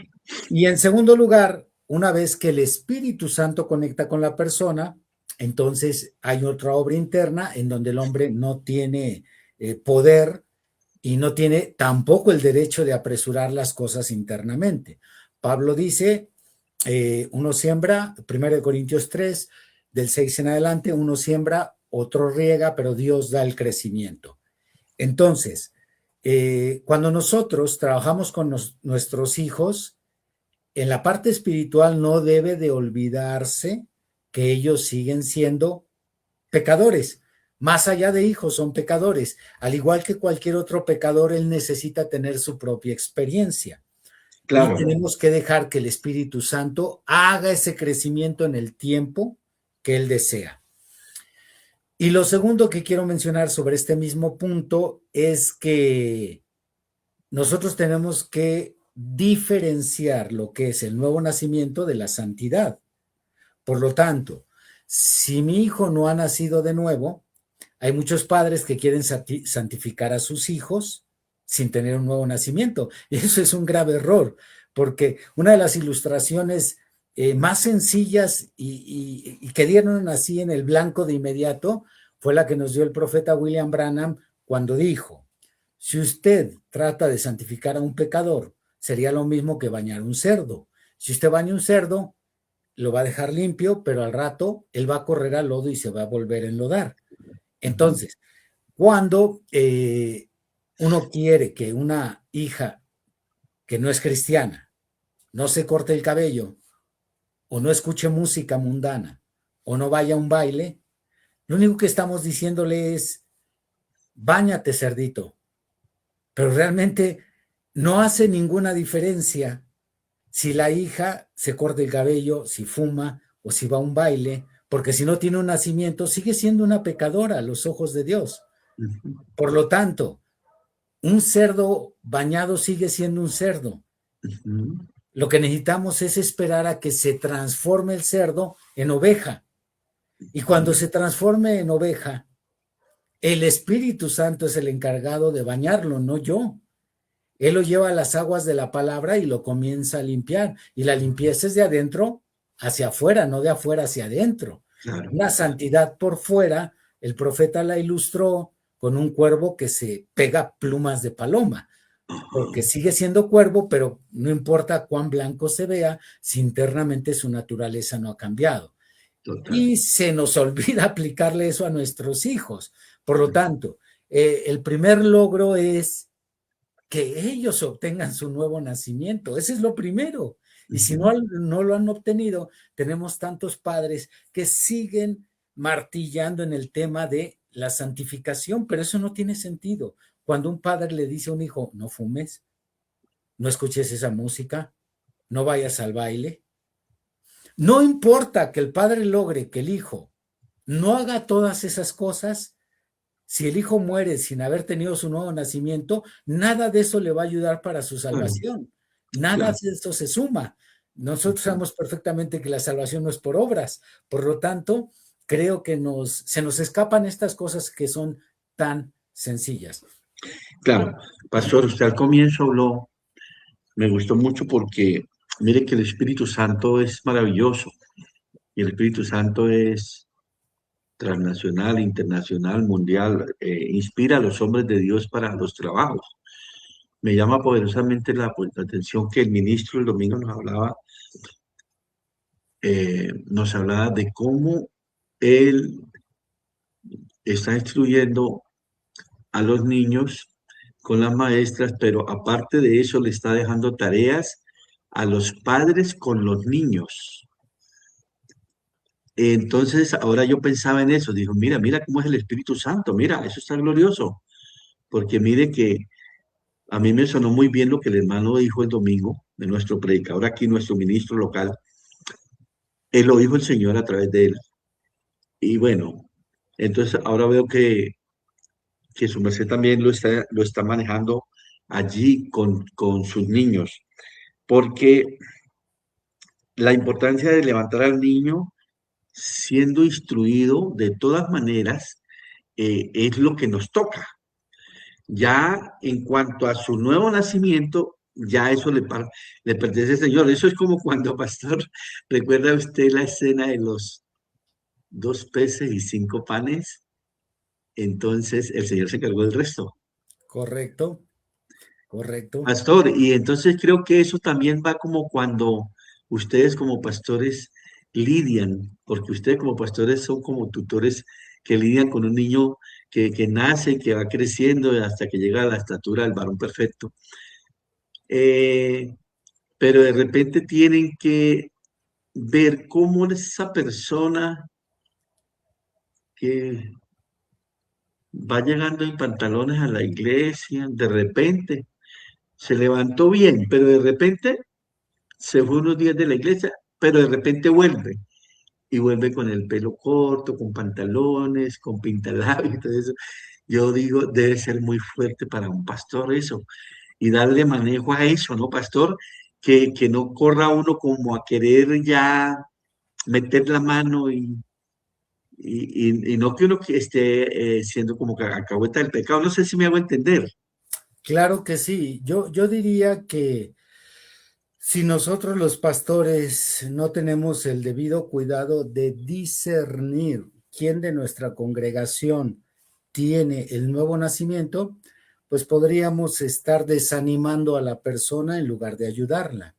Y en segundo lugar, una vez que el Espíritu Santo conecta con la persona, entonces hay otra obra interna en donde el hombre no tiene poder y no tiene tampoco el derecho de apresurar las cosas internamente. Pablo dice, uno siembra, 1 Corintios 3, del 6 en adelante, uno siembra, otro riega, pero Dios da el crecimiento. Entonces, cuando nosotros trabajamos con nuestros hijos, en la parte espiritual no debe de olvidarse que ellos siguen siendo pecadores. Más allá de hijos, son pecadores. Al igual que cualquier otro pecador, él necesita tener su propia experiencia. Y Claro, tenemos que dejar que el Espíritu Santo haga ese crecimiento en el tiempo que él desea. Y lo segundo que quiero mencionar sobre este mismo punto es que nosotros tenemos que diferenciar lo que es el nuevo nacimiento de la santidad. Por lo tanto, si mi hijo no ha nacido de nuevo, hay muchos padres que quieren santificar a sus hijos sin tener un nuevo nacimiento. Y eso es un grave error, porque una de las ilustraciones más sencillas y que dieron así en el blanco de inmediato fue la que nos dio el profeta William Branham cuando dijo: si usted trata de santificar a un pecador, sería lo mismo que bañar un cerdo. Si usted baña un cerdo, lo va a dejar limpio, pero al rato él va a correr al lodo y se va a volver a enlodar. Entonces, cuando uno quiere que una hija que no es cristiana no se corte el cabello, o no escuche música mundana, o no vaya a un baile, lo único que estamos diciéndole es: báñate, cerdito. Pero realmente no hace ninguna diferencia si la hija se corta el cabello, si fuma o si va a un baile, porque si no tiene un nacimiento, sigue siendo una pecadora a los ojos de Dios. Por lo tanto, un cerdo bañado sigue siendo un cerdo. Lo que necesitamos es esperar a que se transforme el cerdo en oveja. Y cuando se transforme en oveja, el Espíritu Santo es el encargado de bañarlo, no yo. Él lo lleva a las aguas de la palabra y lo comienza a limpiar. Y la limpieza es de adentro hacia afuera, no de afuera hacia adentro. Claro. La santidad por fuera, el profeta la ilustró con un cuervo que se pega plumas de paloma, porque sigue siendo cuervo, pero no importa cuán blanco se vea, si internamente su naturaleza no ha cambiado. Total. Y se nos olvida aplicarle eso a nuestros hijos. Por lo tanto, el primer logro es que ellos obtengan su nuevo nacimiento. Ese es lo primero. Y si no lo han obtenido, tenemos tantos padres que siguen martillando en el tema de la santificación, pero eso no tiene sentido. Cuando un padre le dice a un hijo: no fumes, no escuches esa música, no vayas al baile, no importa que el padre logre que el hijo no haga todas esas cosas, si el hijo muere sin haber tenido su nuevo nacimiento, nada de eso le va a ayudar para su salvación. Nada de eso se suma. Nosotros sabemos perfectamente que la salvación no es por obras. Por lo tanto, creo que se nos escapan estas cosas que son tan sencillas. Claro, pastor, usted al comienzo habló, me gustó mucho porque mire que el Espíritu Santo es maravilloso y el Espíritu Santo es transnacional, internacional, mundial, inspira a los hombres de Dios para los trabajos. Me llama poderosamente la atención que el ministro el domingo nos hablaba de cómo él está instruyendo a los niños con las maestras, pero aparte de eso le está dejando tareas a los padres con los niños. Entonces, ahora yo pensaba en eso, digo, mira cómo es el Espíritu Santo, mira, eso está glorioso, porque mire que a mí me sonó muy bien lo que el hermano dijo el domingo, de nuestro predicador aquí, nuestro ministro local, él lo dijo el Señor a través de él. Y bueno, entonces ahora veo que su merced también lo está manejando allí con sus niños, porque la importancia de levantar al niño siendo instruido de todas maneras es lo que nos toca. Ya en cuanto a su nuevo nacimiento, ya eso le pertenece al Señor. Eso es como cuando, pastor, ¿recuerda usted la escena de los 2 peces y 5 panes? Entonces el Señor se encargó del resto. Correcto, correcto. Pastor, y entonces creo que eso también va como cuando ustedes como pastores lidian, porque ustedes como pastores son como tutores que lidian con un niño que nace, que va creciendo hasta que llega a la estatura del varón perfecto. Pero de repente tienen que ver cómo esa persona que va llegando en pantalones a la iglesia, de repente se levantó bien, pero de repente se fue unos días de la iglesia, pero de repente vuelve. y vuelve con el pelo corto, con pantalones, con pintalabios y todo eso. Yo digo, debe ser muy fuerte para un pastor eso, y darle manejo a eso, ¿no, pastor? Que no corra uno como a querer ya meter la mano y no que uno que esté siendo como que alcahueta del pecado. No sé si me hago entender. Claro que sí. Yo diría que si nosotros los pastores no tenemos el debido cuidado de discernir quién de nuestra congregación tiene el nuevo nacimiento, pues podríamos estar desanimando a la persona en lugar de ayudarla.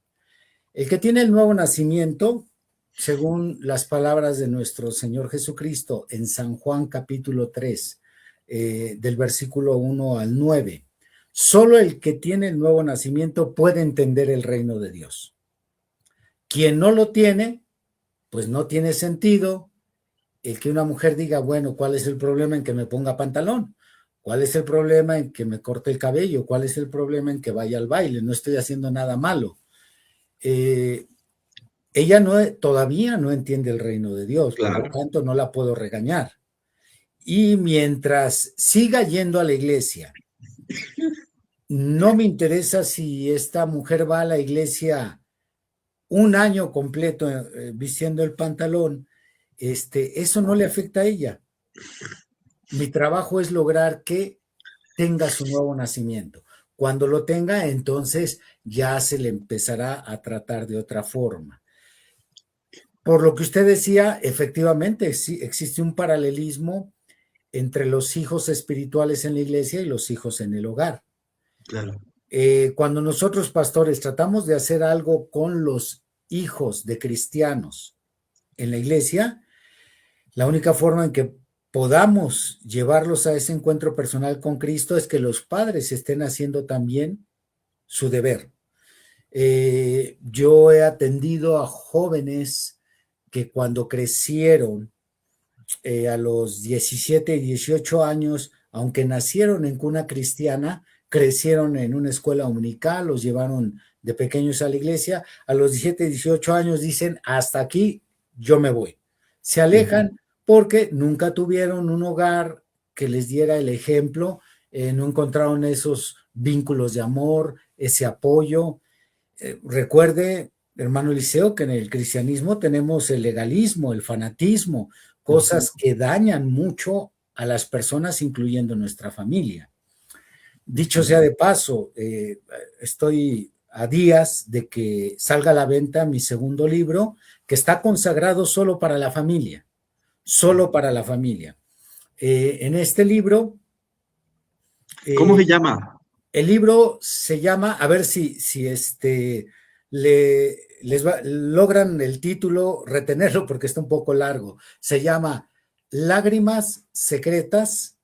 El que tiene el nuevo nacimiento, según las palabras de nuestro Señor Jesucristo en San Juan capítulo 3, del versículo 1 al 9, solo el que tiene el nuevo nacimiento puede entender el reino de Dios. Quien no lo tiene, pues no tiene sentido el que una mujer diga, bueno, ¿cuál es el problema en que me ponga pantalón? ¿Cuál es el problema en que me corte el cabello? ¿Cuál es el problema en que vaya al baile? No estoy haciendo nada malo. Ella todavía no entiende el reino de Dios, por lo Claro, tanto no la puedo regañar. Y mientras siga yendo a la iglesia, no me interesa si esta mujer va a la iglesia un año completo vistiendo el pantalón, eso no le afecta a ella. Mi trabajo es lograr que tenga su nuevo nacimiento. Cuando lo tenga, entonces ya se le empezará a tratar de otra forma. Por lo que usted decía, efectivamente sí, existe un paralelismo entre los hijos espirituales en la iglesia y los hijos en el hogar. claro. Cuando nosotros pastores tratamos de hacer algo con los hijos de cristianos en la iglesia, la única forma en que podamos llevarlos a ese encuentro personal con Cristo es que los padres estén haciendo también su deber. Yo he atendido a jóvenes que cuando crecieron a los 17 y 18 años, aunque nacieron en cuna cristiana, crecieron en una escuela dominical, los llevaron de pequeños a la iglesia, a los 17 y 18 años dicen, hasta aquí yo me voy. Se alejan porque nunca tuvieron un hogar que les diera el ejemplo, no encontraron esos vínculos de amor, ese apoyo. Recuerde, hermano Eliseo, que en el cristianismo tenemos el legalismo, el fanatismo, cosas que dañan mucho a las personas, incluyendo nuestra familia. Dicho sea de paso, estoy a días de que salga a la venta mi segundo libro, que está consagrado solo para la familia, solo para la familia. En este libro... ¿Cómo se llama? El libro se llama, a ver si logran el título, retenerlo porque está un poco largo. Se llama Lágrimas Secretas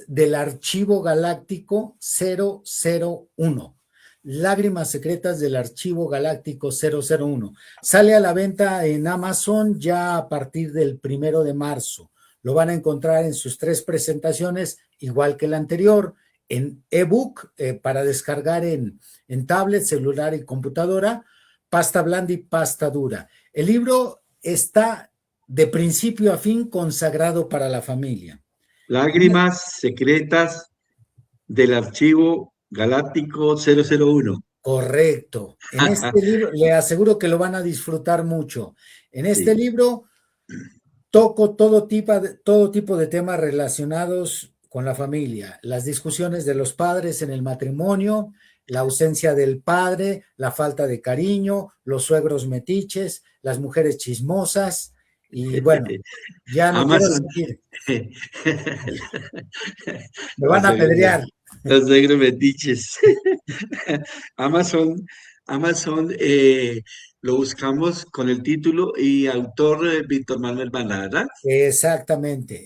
del Archivo Galáctico 001. Lágrimas Secretas del Archivo Galáctico 001. Sale a la venta en Amazon ya a partir del 1 de marzo. Lo van a encontrar en sus 3 presentaciones, igual que el anterior, en ebook para descargar en tablet, celular y computadora, pasta blanda y pasta dura. El libro está de principio a fin consagrado para la familia. Lágrimas secretas del Archivo Galáctico 001. Correcto. En este libro, le aseguro que lo van a disfrutar mucho. En este libro toco todo tipo de temas relacionados con la familia, las discusiones de los padres en el matrimonio, la ausencia del padre, la falta de cariño, los suegros metiches, las mujeres chismosas, y bueno, ya no quiero seguir. Me van a apedrear. Los suegros metiches. Amazon lo buscamos con el título y autor Víctor Manuel Banda, ¿verdad? Exactamente.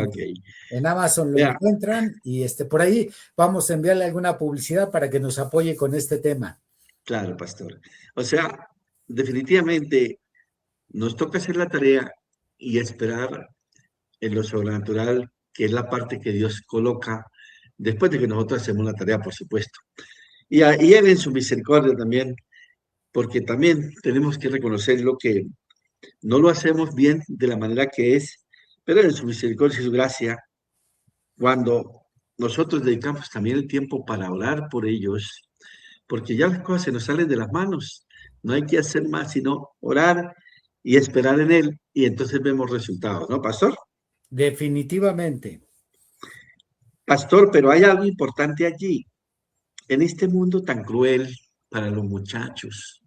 Okay. En Amazon lo encuentran y por ahí vamos a enviarle alguna publicidad para que nos apoye con este tema. Claro, pastor. O sea, definitivamente nos toca hacer la tarea y esperar en lo sobrenatural, que es la parte que Dios coloca después de que nosotros hacemos la tarea, por supuesto. Y Él en su misericordia también porque también tenemos que reconocer lo que no lo hacemos bien de la manera que es, pero en su misericordia y su gracia, cuando nosotros dedicamos también el tiempo para orar por ellos, porque ya las cosas se nos salen de las manos, no hay que hacer más sino orar y esperar en Él, y entonces vemos resultados, ¿no, pastor? Definitivamente. Pastor, pero hay algo importante allí, en este mundo tan cruel para los muchachos.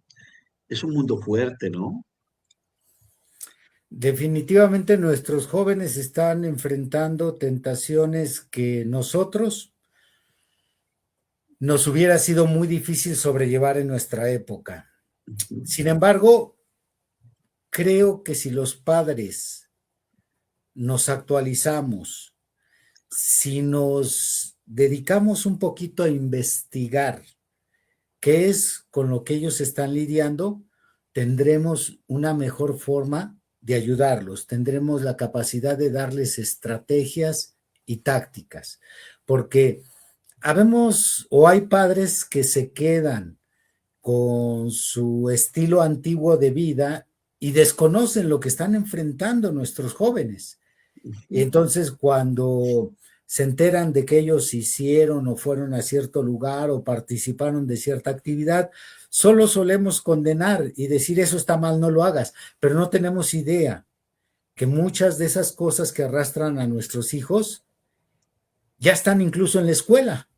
Es un mundo fuerte, ¿no? Definitivamente nuestros jóvenes están enfrentando tentaciones que nosotros nos hubiera sido muy difícil sobrellevar en nuestra época. Sin embargo, creo que si los padres nos actualizamos, si nos dedicamos un poquito a investigar qué es con lo que ellos están lidiando, tendremos una mejor forma de ayudarlos, tendremos la capacidad de darles estrategias y tácticas, porque habemos o hay padres que se quedan con su estilo antiguo de vida y desconocen lo que están enfrentando nuestros jóvenes. Entonces, cuando se enteran de que ellos hicieron o fueron a cierto lugar o participaron de cierta actividad, solo solemos condenar y decir eso está mal, no lo hagas, pero no tenemos idea que muchas de esas cosas que arrastran a nuestros hijos ya están incluso en la escuela.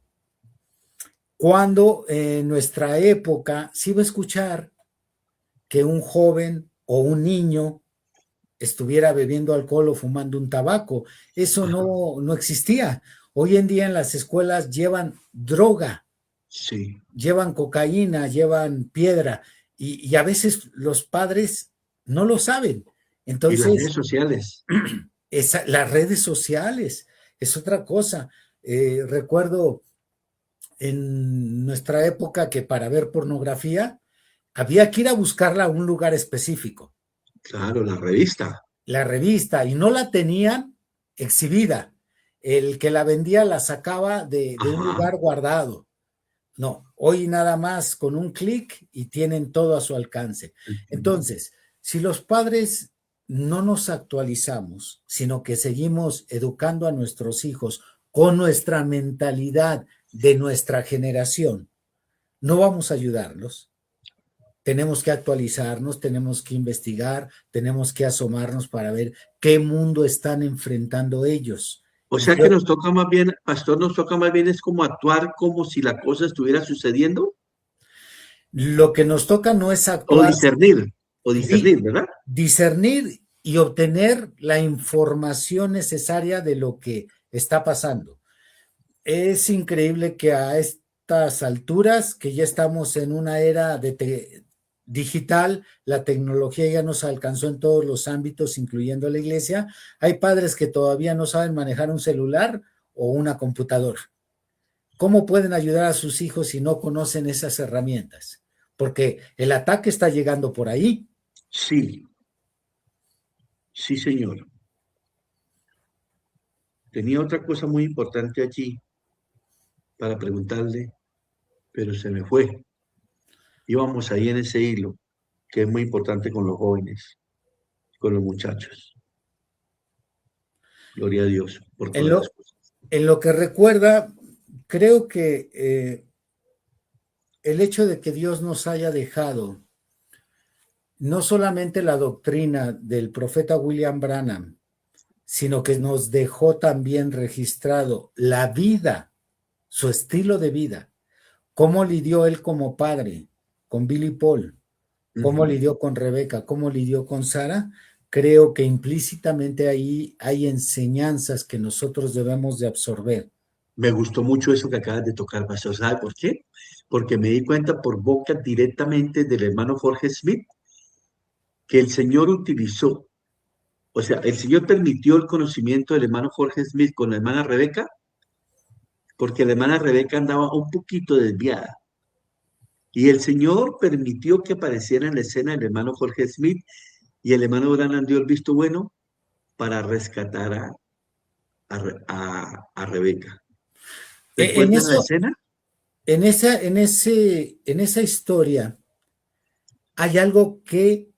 Cuando en nuestra época se iba a escuchar que un joven o un niño estuviera bebiendo alcohol o fumando un tabaco. Eso no existía. Hoy en día en las escuelas llevan droga, Sí. llevan cocaína, llevan piedra y a veces los padres no lo saben. Y las Entonces, redes sociales. las redes sociales es otra cosa. Recuerdo en nuestra época que para ver pornografía había que ir a buscarla a un lugar específico. Claro, la revista. La revista, y no la tenían exhibida. El que la vendía la sacaba de un lugar guardado. No, hoy nada más con un clic y tienen todo a su alcance. Entonces, si los padres no nos actualizamos, sino que seguimos educando a nuestros hijos con nuestra mentalidad de nuestra generación, no vamos a ayudarlos. Tenemos que actualizarnos, tenemos que investigar, tenemos que asomarnos para ver qué mundo están enfrentando ellos. O sea que nos toca más bien, pastor, nos toca más bien es como actuar como si la cosa estuviera sucediendo. Lo que nos toca no es O actuar, discernir, ¿verdad? discernir y obtener la información necesaria de lo que está pasando. Es increíble que a estas alturas, que ya estamos en una era digital, la tecnología ya nos alcanzó en todos los ámbitos, incluyendo la iglesia, hay padres que todavía no saben manejar un celular o una computadora. ¿Cómo pueden ayudar a sus hijos si no conocen esas herramientas? Porque el ataque está llegando por ahí. Sí, sí, señor. Tenía otra cosa muy importante allí para preguntarle, pero se me fue. Íbamos ahí en ese hilo, que es muy importante con los jóvenes, con los muchachos. Gloria a Dios por todas las cosas. En lo que recuerda, creo que el hecho de que Dios nos haya dejado no solamente la doctrina del profeta William Branham, sino que nos dejó también registrado la vida, su estilo de vida, cómo lidió él como padre con Billy Paul, cómo lidió con Rebeca, cómo lidió con Sara. Creo que implícitamente ahí hay enseñanzas que nosotros debemos de absorber. Me gustó mucho eso que acabas de tocar, pastor. ¿Sabe por qué? Porque me di cuenta por boca directamente del hermano Jorge Smith que el Señor utilizó, o sea, el Señor permitió el conocimiento del hermano Jorge Smith con la hermana Rebeca, porque la hermana Rebeca andaba un poquito desviada. Y el Señor permitió que apareciera en la escena el hermano Jorge Smith y el hermano Branham dio el visto bueno para rescatar a Rebeca. En ¿Recuerdan la eso, escena? en esa historia, hay algo que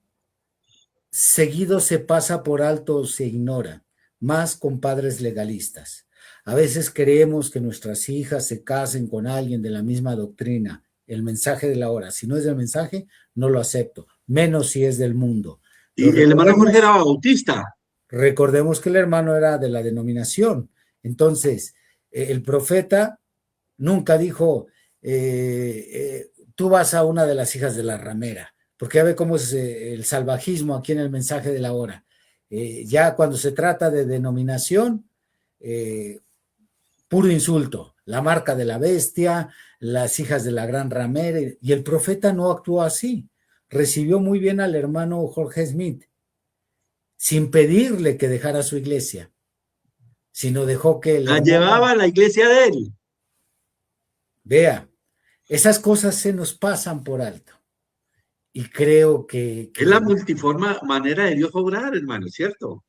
seguido se pasa por alto o se ignora, más con padres legalistas. A veces creemos que nuestras hijas se casen con alguien de la misma doctrina, el mensaje de la hora. Si no es del mensaje, no lo acepto, menos si es del mundo. Y Pero el hermano Jorge era bautista. recordemos que el hermano era de la denominación. Entonces, el profeta nunca dijo, tú vas a una de las hijas de la ramera, porque ya ve cómo es el salvajismo aquí en el mensaje de la hora. Ya cuando se trata de denominación, puro insulto, la marca de la bestia, las hijas de la gran ramera, y el profeta no actuó así. Recibió muy bien al hermano Jorge Smith, sin pedirle que dejara su iglesia, sino dejó que el La hermano llevaba a la iglesia de él. vea. Esas cosas se nos pasan por alto. Y creo que Es la multiforme manera de Dios obrar, hermano, ¿cierto?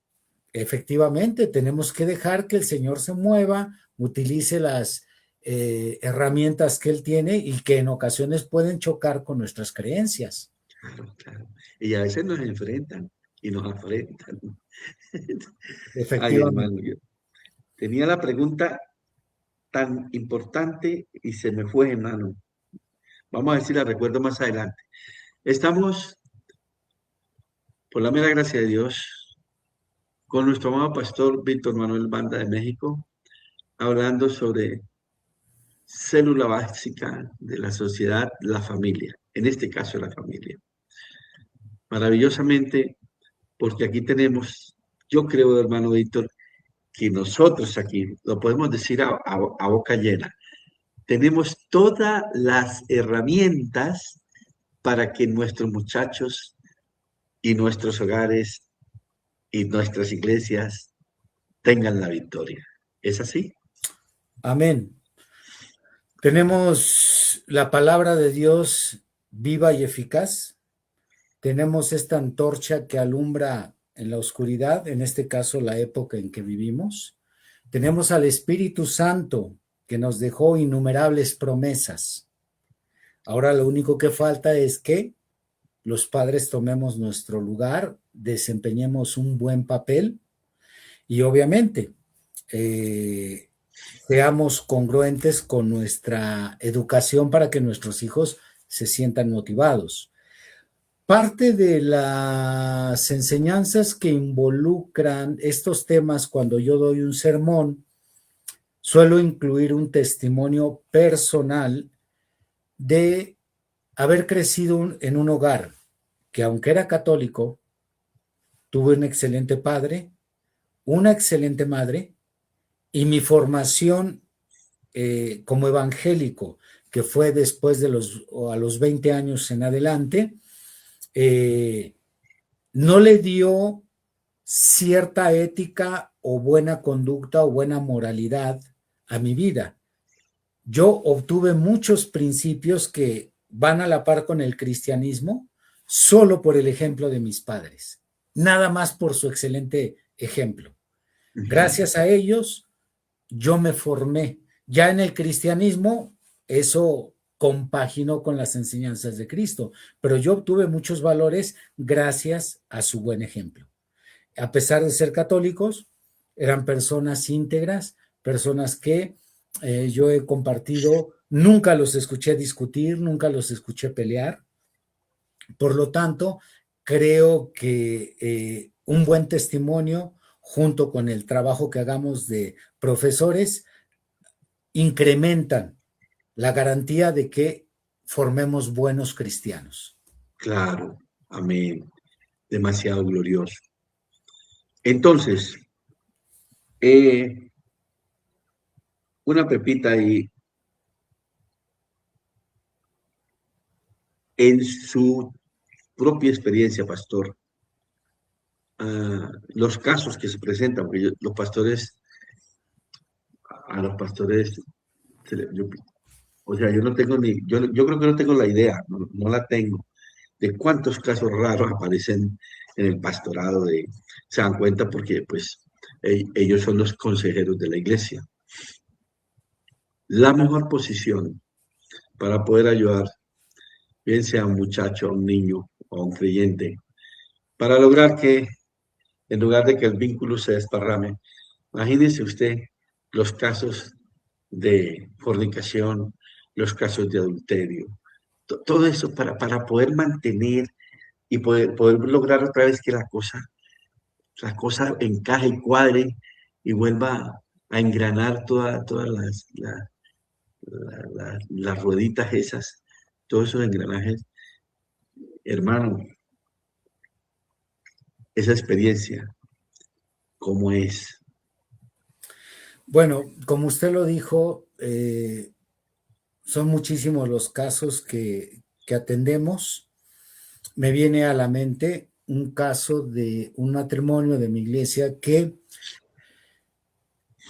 efectivamente tenemos que dejar que el Señor se mueva, utilice las herramientas que Él tiene y que en ocasiones pueden chocar con nuestras creencias. Claro, claro. Y a veces nos enfrentan y nos afrentan. Ay, hermano, Efectivamente. yo tenía la pregunta tan importante y se me fue, hermano. Vamos a ver si la recuerdo más adelante. Estamos, por la mera gracia de Dios, con nuestro amado pastor Víctor Manuel Banda de México, hablando sobre célula básica de la sociedad, la familia, en este caso la familia. Maravillosamente, porque aquí tenemos, yo creo, hermano Víctor, que nosotros aquí, lo podemos decir a boca llena, tenemos todas las herramientas para que nuestros muchachos y nuestros hogares y nuestras iglesias tengan la victoria. ¿Es así? Amén. Tenemos la palabra de Dios viva y eficaz. Tenemos esta antorcha que alumbra en la oscuridad, en este caso la época en que vivimos. Tenemos al Espíritu Santo que nos dejó innumerables promesas. Ahora lo único que falta es que los padres tomemos nuestro lugar, desempeñemos un buen papel y obviamente seamos congruentes con nuestra educación para que nuestros hijos se sientan motivados. Parte de las enseñanzas que involucran estos temas cuando yo doy un sermón, suelo incluir un testimonio personal de haber crecido en un hogar que, aunque era católico, tuve un excelente padre, una excelente madre, y mi formación como evangélico, que fue después de a los 20 años en adelante, no le dio cierta ética o buena conducta o buena moralidad a mi vida. Yo obtuve muchos principios que van a la par con el cristianismo solo por el ejemplo de mis padres, nada más por su excelente ejemplo. Gracias a ellos, yo me formé. Ya en el cristianismo, eso compaginó con las enseñanzas de Cristo, pero yo obtuve muchos valores gracias a su buen ejemplo. A pesar de ser católicos, eran personas íntegras, personas que yo he compartido, nunca los escuché discutir, nunca los escuché pelear. Por lo tanto, creo que un buen testimonio, junto con el trabajo que hagamos de profesores, incrementan la garantía de que formemos buenos cristianos. Claro, amén. Demasiado glorioso. Entonces, una pepita ahí. En su propia experiencia, pastor, los casos que se presentan, porque los pastores, a los pastores, o sea, yo no tengo yo creo que no tengo la idea, no la tengo, de cuántos casos raros aparecen en el pastorado, se dan cuenta porque, pues, ellos son los consejeros de la iglesia. La mejor posición para poder ayudar, bien sea un muchacho, un niño o un creyente, para lograr que, en lugar de que el vínculo se desparrame, imagínese usted los casos de fornicación, los casos de adulterio, todo eso para poder mantener y poder lograr otra vez que la cosa encaje y cuadre y vuelva a engranar todas las rueditas esas, todos esos engranajes. Hermano, esa experiencia, ¿cómo es? Bueno, como usted lo dijo, son muchísimos los casos que atendemos. Me viene a la mente un caso de un matrimonio de mi iglesia que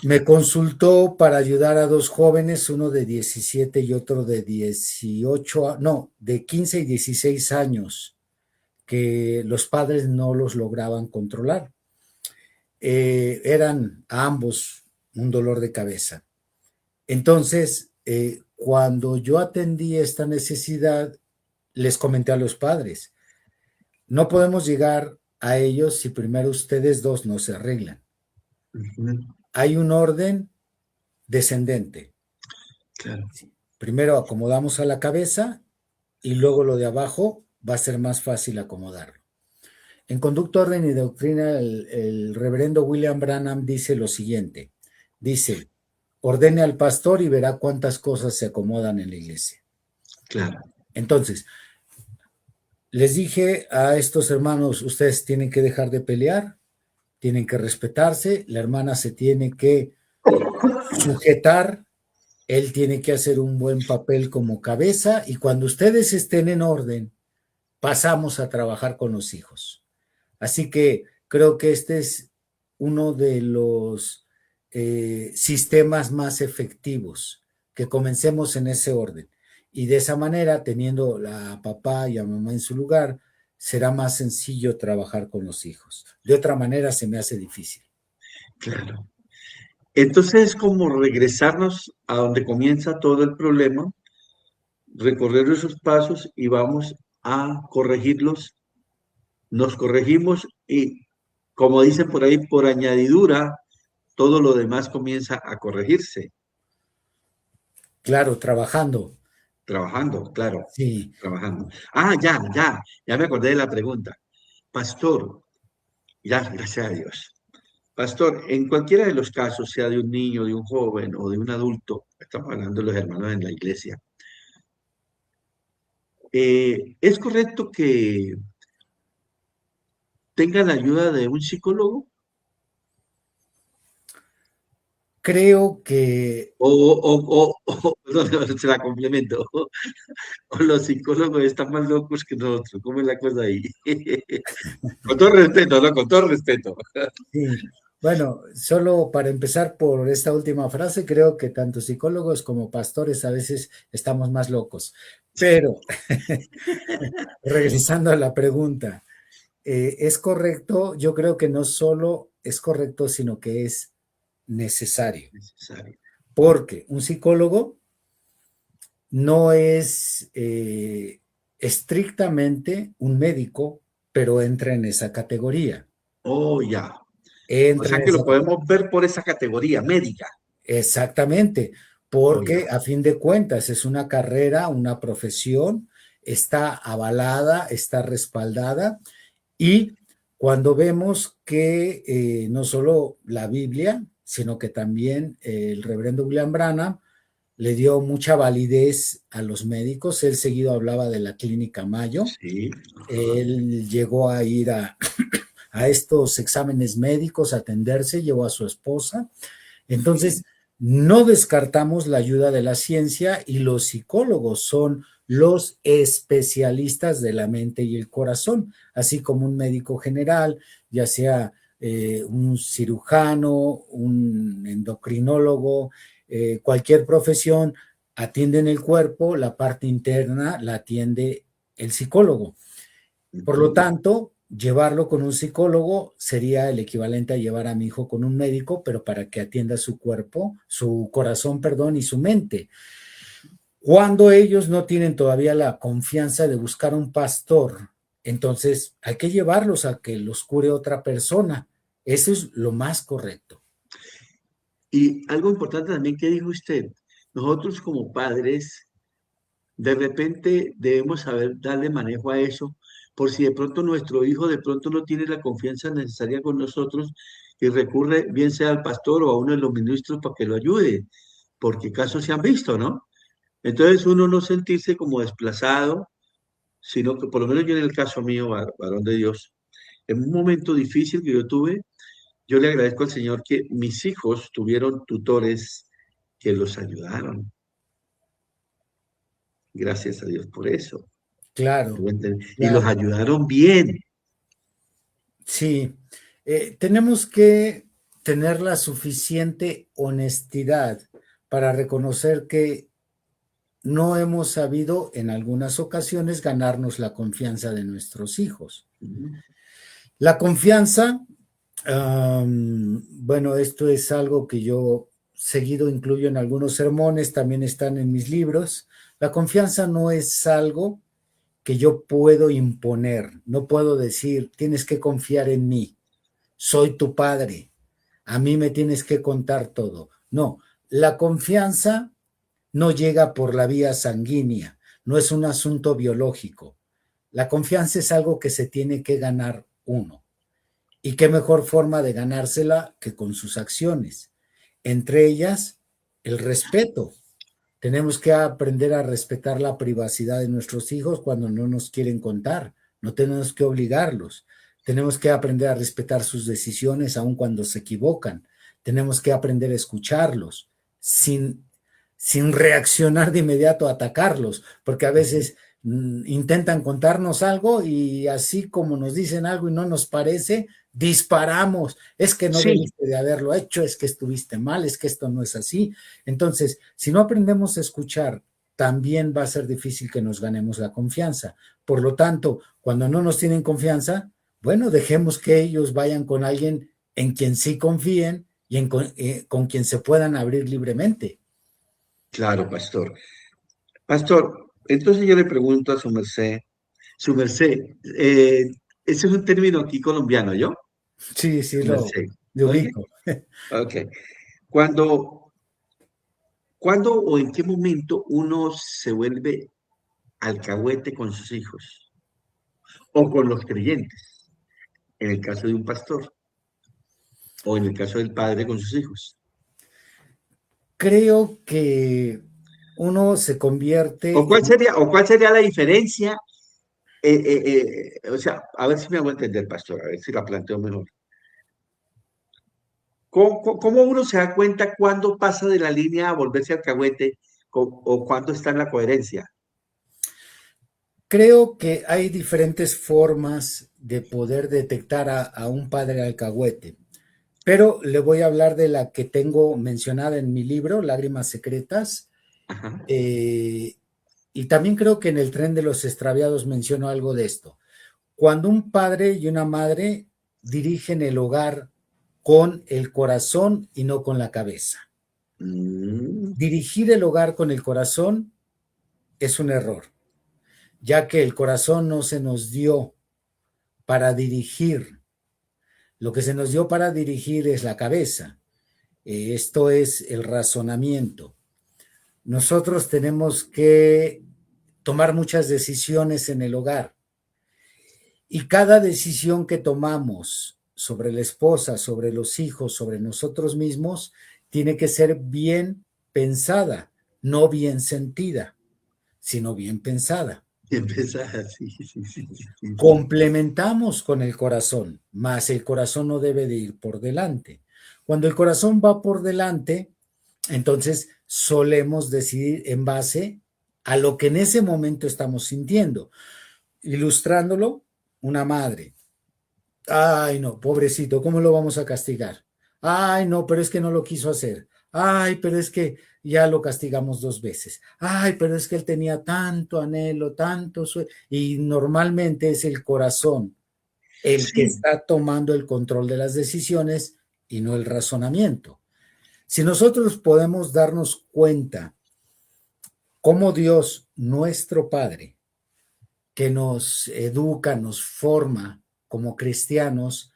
me consultó para ayudar a dos jóvenes, uno de 17 y otro de 18, no, de 15 y 16 años, que los padres no los lograban controlar. Eran a ambos un dolor de cabeza. Entonces, cuando yo atendí esta necesidad, les comenté a los padres, no podemos llegar a ellos si primero ustedes dos no se arreglan. Hay un orden descendente. Claro. Primero acomodamos a la cabeza y luego lo de abajo va a ser más fácil acomodarlo. En Conducta, Orden y Doctrina, el reverendo William Branham dice lo siguiente. Dice, ordene al pastor y verá cuántas cosas se acomodan en la iglesia. Claro. Entonces, les dije a estos hermanos, ustedes tienen que dejar de pelear, tienen que respetarse, la hermana se tiene que sujetar, él tiene que hacer un buen papel como cabeza y cuando ustedes estén en orden, pasamos a trabajar con los hijos. Así que creo que este es uno de los sistemas más efectivos, que comencemos en ese orden. Y de esa manera, teniendo a papá y a mamá en su lugar, será más sencillo trabajar con los hijos. De otra manera se me hace difícil. Claro. Entonces es como regresarnos a donde comienza todo el problema, recorrer esos pasos y vamos a corregirlos. Nos corregimos y, como dicen por ahí, por añadidura, todo lo demás comienza a corregirse. Claro, trabajando. Trabajando, claro, Sí. trabajando. Ya me acordé de la pregunta. Pastor, ya, gracias a Dios. Pastor, en cualquiera de los casos, sea de un niño, de un joven o de un adulto, estamos hablando de los hermanos en la iglesia, ¿es correcto que tengan la ayuda de un psicólogo? Creo que No, se la complemento. O los psicólogos están más locos que nosotros. ¿Cómo es la cosa ahí? Con todo respeto, ¿no? Con todo respeto. sí. Bueno, solo para empezar por esta última frase, creo que tanto psicólogos como pastores a veces estamos más locos. Pero, regresando a la pregunta, ¿es correcto? Yo creo que no solo es correcto, sino que es necesario. Necesario. Porque un psicólogo no es estrictamente un médico, pero entra en esa categoría. Oh, ya. O Entra sea en que esa lo podemos ver por esa categoría médica. Exactamente, Oh, ya. porque a fin de cuentas es una carrera, una profesión, está avalada, está respaldada y cuando vemos que no solo la Biblia, sino que también el reverendo William Branham le dio mucha validez a los médicos, él seguido hablaba de la Clínica Mayo, Sí. él llegó a ir a estos exámenes médicos, a atenderse, llevó a su esposa, entonces no descartamos la ayuda de la ciencia y los psicólogos son los especialistas de la mente y el corazón, así como un médico general, ya sea un cirujano, un endocrinólogo, cualquier profesión, atienden el cuerpo, la parte interna la atiende el psicólogo. Por lo tanto, llevarlo con un psicólogo sería el equivalente a llevar a mi hijo con un médico, pero para que atienda su cuerpo, su corazón, perdón, y su mente. Cuando ellos no tienen todavía la confianza de buscar un pastor entonces hay que llevarlos a que los cure otra persona. Eso es lo más correcto. Y algo importante también que dijo usted, nosotros como padres, de repente debemos saber darle manejo a eso, por si de pronto nuestro hijo de pronto no tiene la confianza necesaria con nosotros y recurre bien sea al pastor o a uno de los ministros para que lo ayude, porque casos se han visto, ¿no? Entonces uno no sentirse como desplazado, sino que por lo menos yo en el caso mío, varón de Dios, en un momento difícil que yo tuve, yo le agradezco al Señor que mis hijos tuvieron tutores que los ayudaron. Gracias a Dios por eso. Claro, Y los claro. ayudaron bien. Sí, tenemos que tener la suficiente honestidad para reconocer que no hemos sabido en algunas ocasiones ganarnos la confianza de nuestros hijos. La confianza, bueno, esto es algo que yo seguido incluyo en algunos sermones, también están en mis libros. La confianza no es algo que yo puedo imponer, no puedo decir, tienes que confiar en mí, soy tu padre, a mí me tienes que contar todo. No, la confianza no llega por la vía sanguínea, no es un asunto biológico. La confianza es algo que se tiene que ganar uno. ¿Y qué mejor forma de ganársela que con sus acciones? Entre ellas, el respeto. Tenemos que aprender a respetar la privacidad de nuestros hijos cuando no nos quieren contar. No tenemos que obligarlos. Tenemos que aprender a respetar sus decisiones aun cuando se equivocan. Tenemos que aprender a escucharlos sin reaccionar de inmediato a atacarlos, porque a veces intentan contarnos algo y así como nos dicen algo y no nos parece, disparamos. Es que no Sí, debiste de haberlo hecho, es que estuviste mal, es que esto no es así. Entonces, si no aprendemos a escuchar, también va a ser difícil que nos ganemos la confianza. Por lo tanto, cuando no nos tienen confianza, bueno, dejemos que ellos vayan con alguien en quien sí confíen y con quien se puedan abrir libremente. claro, pastor. Pastor, entonces yo le pregunto a su merced, ese es un término aquí colombiano, ¿yo? Sí, sí, Su merced. lo Oye, ubico. ok. Cuando, ¿cuándo o en qué momento uno se vuelve alcahuete con sus hijos o con los creyentes? En el caso de un pastor o en el caso del padre con sus hijos. Creo que uno se convierte en... O cuál sería la diferencia? O sea, a ver si me hago entender, pastor, a ver si la planteo mejor. ¿Cómo uno se da cuenta cuándo pasa de la línea a volverse alcahuete o cuándo está en la coherencia? Creo que hay diferentes formas de poder detectar a un padre alcahuete, pero le voy a hablar de la que tengo mencionada en mi libro, Lágrimas Secretas, Ajá. y también creo que en El Tren de los Extraviados menciono algo de esto. Cuando un padre y una madre dirigen el hogar con el corazón y no con la cabeza. Mm, Dirigir el hogar con el corazón es un error, ya que el corazón no se nos dio para dirigir. Lo que se nos dio para dirigir es la cabeza. Esto es el razonamiento. Nosotros tenemos que tomar muchas decisiones en el hogar y cada decisión que tomamos sobre la esposa, sobre los hijos, sobre nosotros mismos, tiene que ser bien pensada, no bien sentida, sino bien pensada. y empieza así, sí, sí, sí, sí, sí. Complementamos con el corazón, mas el corazón no debe de ir por delante. Cuando el corazón va por delante, entonces solemos decidir en base a lo que en ese momento estamos sintiendo. Ilustrándolo, una madre. Ay, no, pobrecito, ¿cómo lo vamos a castigar? Ay, no, pero es que no lo quiso hacer. Ay, pero es que ya lo castigamos 2 veces. Ay, pero es que él tenía tanto anhelo, tanto sueño. Y normalmente es el corazón el que Sí, está tomando el control de las decisiones y no el razonamiento. Si nosotros podemos darnos cuenta cómo Dios, nuestro Padre, que nos educa, nos forma como cristianos,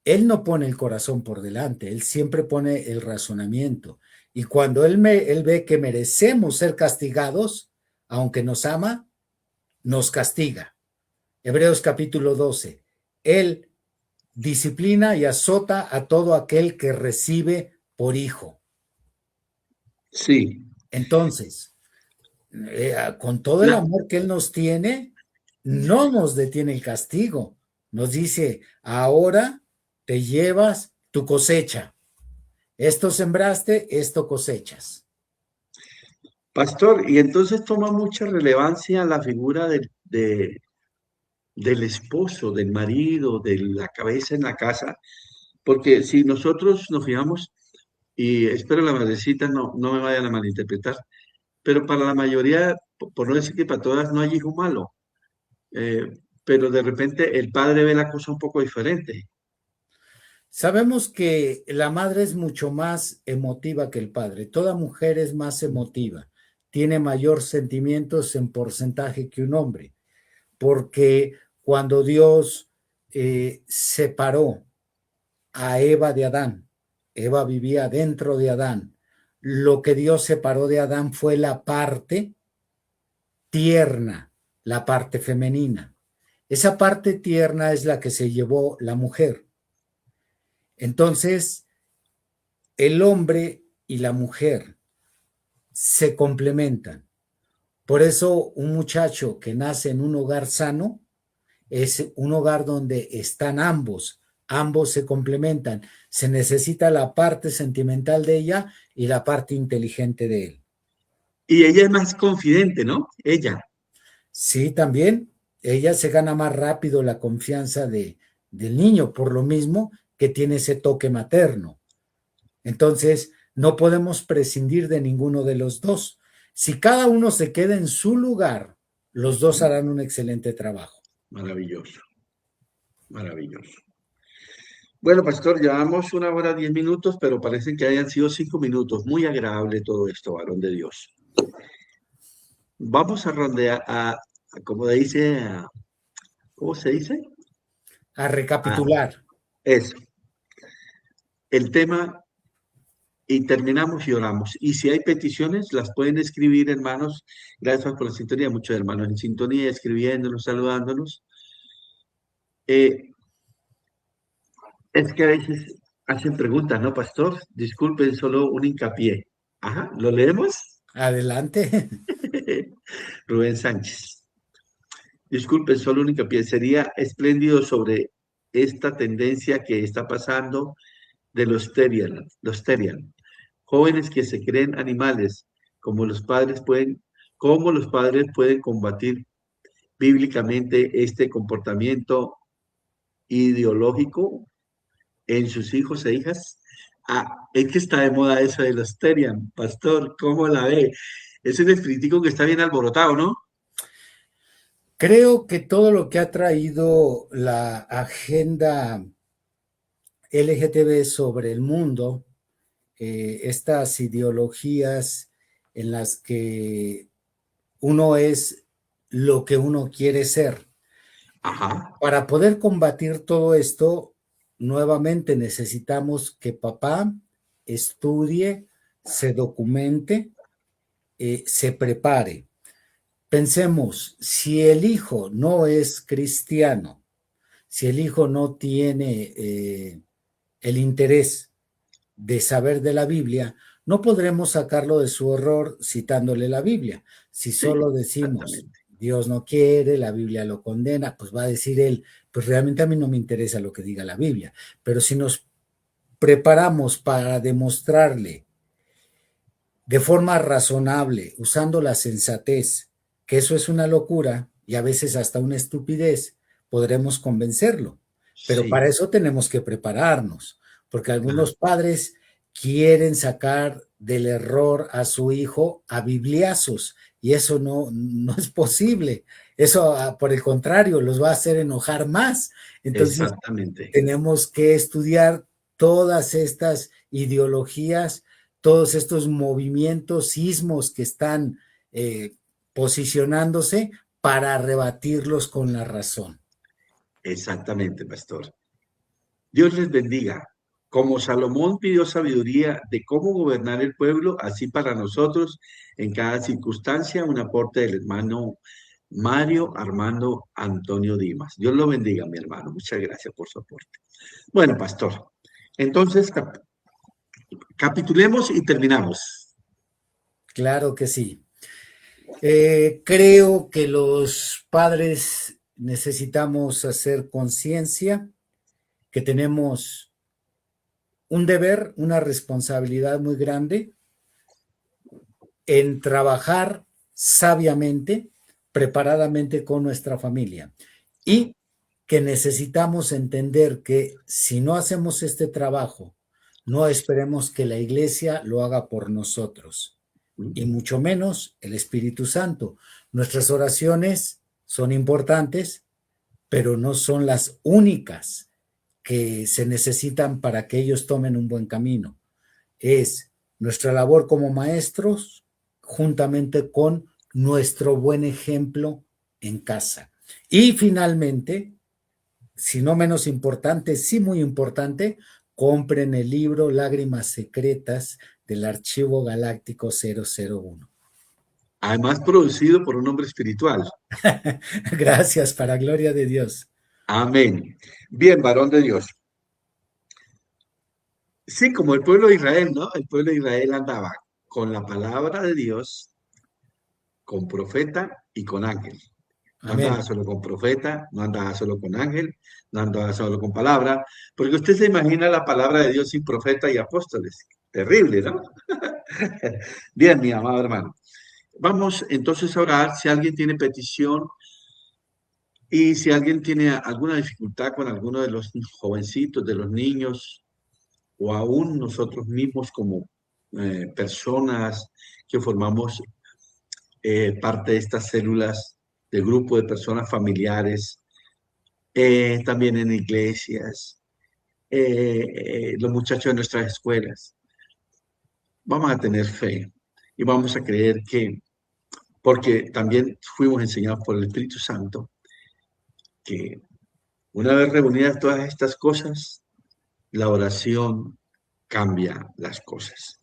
Él no pone el corazón por delante, Él siempre pone el razonamiento. Y cuando Él ve que merecemos ser castigados, aunque nos ama, nos castiga. Hebreos capítulo 12. Él disciplina y azota a todo aquel que recibe por hijo. Sí. Entonces, con todo el amor que Él nos tiene, no nos detiene el castigo. Nos dice, ahora te llevas tu cosecha. Esto sembraste, esto cosechas. Pastor, y entonces toma mucha relevancia la figura del esposo, del marido, de la cabeza en la casa, porque si nosotros nos fijamos, y espero la madrecita no me vayan a malinterpretar, pero para la mayoría, por no decir que para todas, no hay hijo malo. Eh, pero de repente el padre ve la cosa un poco diferente. Sabemos que la madre es mucho más emotiva que el padre. Toda mujer es más emotiva, tiene mayor sentimientos en porcentaje que un hombre, porque cuando Dios separó a Eva de Adán, Eva vivía dentro de Adán, lo que Dios separó de Adán fue la parte tierna, la parte femenina. Esa parte tierna es la que se llevó la mujer. Entonces, el hombre y la mujer se complementan. Por eso, un muchacho que nace en un hogar sano es un hogar donde están ambos se complementan. Se necesita la parte sentimental de ella y la parte inteligente de él. Y ella es más confidente, ¿no? Ella. Sí, también. Ella se gana más rápido la confianza del niño, por lo mismo que tiene ese toque materno. Entonces, no podemos prescindir de ninguno de los dos. Si cada uno se queda en su lugar, los dos harán un excelente trabajo. Maravilloso, maravilloso. Bueno, pastor, llevamos 1 hora 10 minutos, pero parece que hayan sido 5 minutos. Muy agradable todo esto, varón de Dios. Vamos a rondear, como dice, ¿cómo se dice? A recapitular. Eso. El tema, y terminamos y oramos. Y si hay peticiones, las pueden escribir, hermanos. Gracias por la sintonía. Muchos hermanos en sintonía, escribiéndonos, saludándonos. Es que a veces hacen preguntas, ¿no, pastor? Disculpen, solo un hincapié. Ajá, ¿lo leemos? Adelante. Rubén Sánchez. Disculpen, solo un hincapié. Sería espléndido sobre esta tendencia que está pasando de los terian. Jóvenes que se creen animales, cómo los padres pueden combatir bíblicamente este comportamiento ideológico en sus hijos e hijas. Es que está de moda eso de los terian, pastor, ¿cómo la ve? Es un espíritu que está bien alborotado, ¿no? Creo que todo lo que ha traído la agenda LGTB sobre el mundo, estas ideologías en las que uno es lo que uno quiere ser. Ajá. Para poder combatir todo esto, nuevamente necesitamos que papá estudie, se documente, se prepare. Pensemos, si el hijo no es cristiano, si el hijo no tiene el interés de saber de la Biblia, no podremos sacarlo de su error citándole la Biblia. Si solo decimos, Dios no quiere, la Biblia lo condena, pues va a decir él, pues realmente a mí no me interesa lo que diga la Biblia. Pero si nos preparamos para demostrarle de forma razonable, usando la sensatez, que eso es una locura y a veces hasta una estupidez, podremos convencerlo. Pero Sí. para eso tenemos que prepararnos, porque algunos padres quieren sacar del error a su hijo a bibliazos y eso no es posible. Eso, por el contrario, los va a hacer enojar más. Entonces, Exactamente. tenemos que estudiar todas estas ideologías, todos estos movimientos, sismos que están posicionándose para rebatirlos con la razón. Exactamente, pastor. Dios les bendiga. Como Salomón pidió sabiduría de cómo gobernar el pueblo, así para nosotros, en cada circunstancia, un aporte del hermano Mario Armando Antonio Dimas. Dios lo bendiga, mi hermano. Muchas gracias por su aporte. Bueno, pastor, entonces capitulemos y terminamos. Claro que sí. Creo que los padres necesitamos hacer conciencia que tenemos un deber, una responsabilidad muy grande en trabajar sabiamente, preparadamente con nuestra familia y que necesitamos entender que si no hacemos este trabajo, no esperemos que la iglesia lo haga por nosotros y mucho menos el Espíritu Santo. Nuestras oraciones son importantes, pero no son las únicas que se necesitan para que ellos tomen un buen camino. Es nuestra labor como maestros juntamente con nuestro buen ejemplo en casa. Y finalmente, si no menos importante, sí muy importante, compren el libro Lágrimas Secretas del Archivo Galáctico 001. Además, producido por un hombre espiritual. Gracias, para gloria de Dios. Amén. Bien, varón de Dios. Sí, como el pueblo de Israel, ¿no? El pueblo de Israel andaba con la palabra de Dios, con profeta y con ángel. No andaba Amén. solo con profeta, no andaba solo con ángel, no andaba solo con palabra, porque usted se imagina la palabra de Dios sin profeta y apóstoles. Terrible, ¿no? Bien, mi amado hermano. Vamos entonces a orar. Si alguien tiene petición y si alguien tiene alguna dificultad con alguno de los jovencitos, de los niños, o aún nosotros mismos como personas que formamos parte de estas células de grupo de personas familiares, también en iglesias, los muchachos de nuestras escuelas. Vamos a tener fe y vamos a creer que, porque también fuimos enseñados por el Espíritu Santo, que una vez reunidas todas estas cosas, la oración cambia las cosas.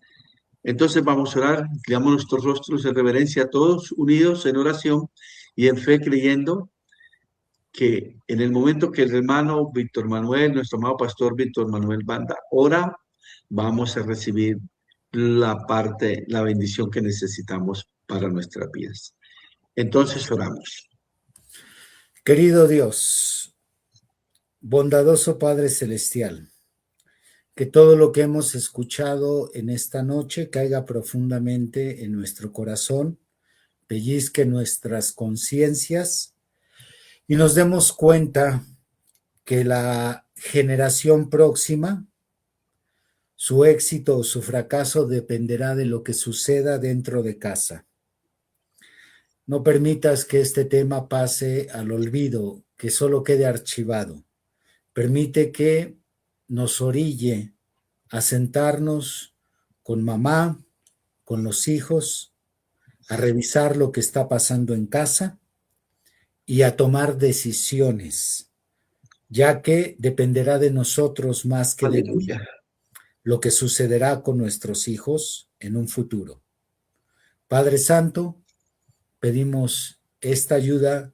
Entonces vamos a orar, inclinamos nuestros rostros en reverencia, todos unidos en oración y en fe, creyendo que en el momento que el hermano Víctor Manuel, nuestro amado pastor Víctor Manuel Banda, ora, vamos a recibir la parte, la bendición que necesitamos para nuestras vidas. Entonces oramos. Querido Dios, bondadoso Padre Celestial, que todo lo que hemos escuchado en esta noche caiga profundamente en nuestro corazón, pellizque nuestras conciencias y nos demos cuenta que la generación próxima, su éxito o su fracaso dependerá de lo que suceda dentro de casa. No permitas que este tema pase al olvido, que solo quede archivado. Permite que nos orille a sentarnos con mamá, con los hijos, a revisar lo que está pasando en casa y a tomar decisiones, ya que dependerá de nosotros más que de Aleluya. lo que sucederá con nuestros hijos en un futuro. Padre Santo, pedimos esta ayuda,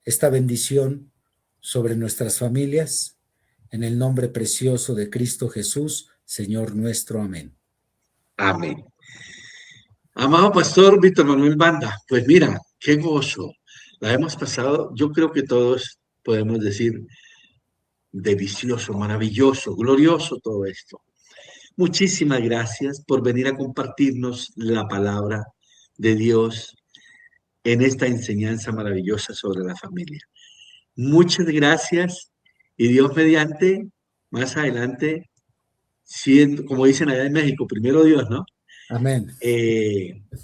esta bendición sobre nuestras familias, en el nombre precioso de Cristo Jesús, Señor nuestro. Amén. Amén. Amado pastor Víctor Manuel Banda, pues mira, qué gozo. La hemos pasado, yo creo que todos podemos decir, delicioso, maravilloso, glorioso todo esto. Muchísimas gracias por venir a compartirnos la palabra de Dios en esta enseñanza maravillosa sobre la familia. Muchas gracias y Dios mediante, más adelante, siendo, como dicen allá en México, primero Dios, ¿no? Amén.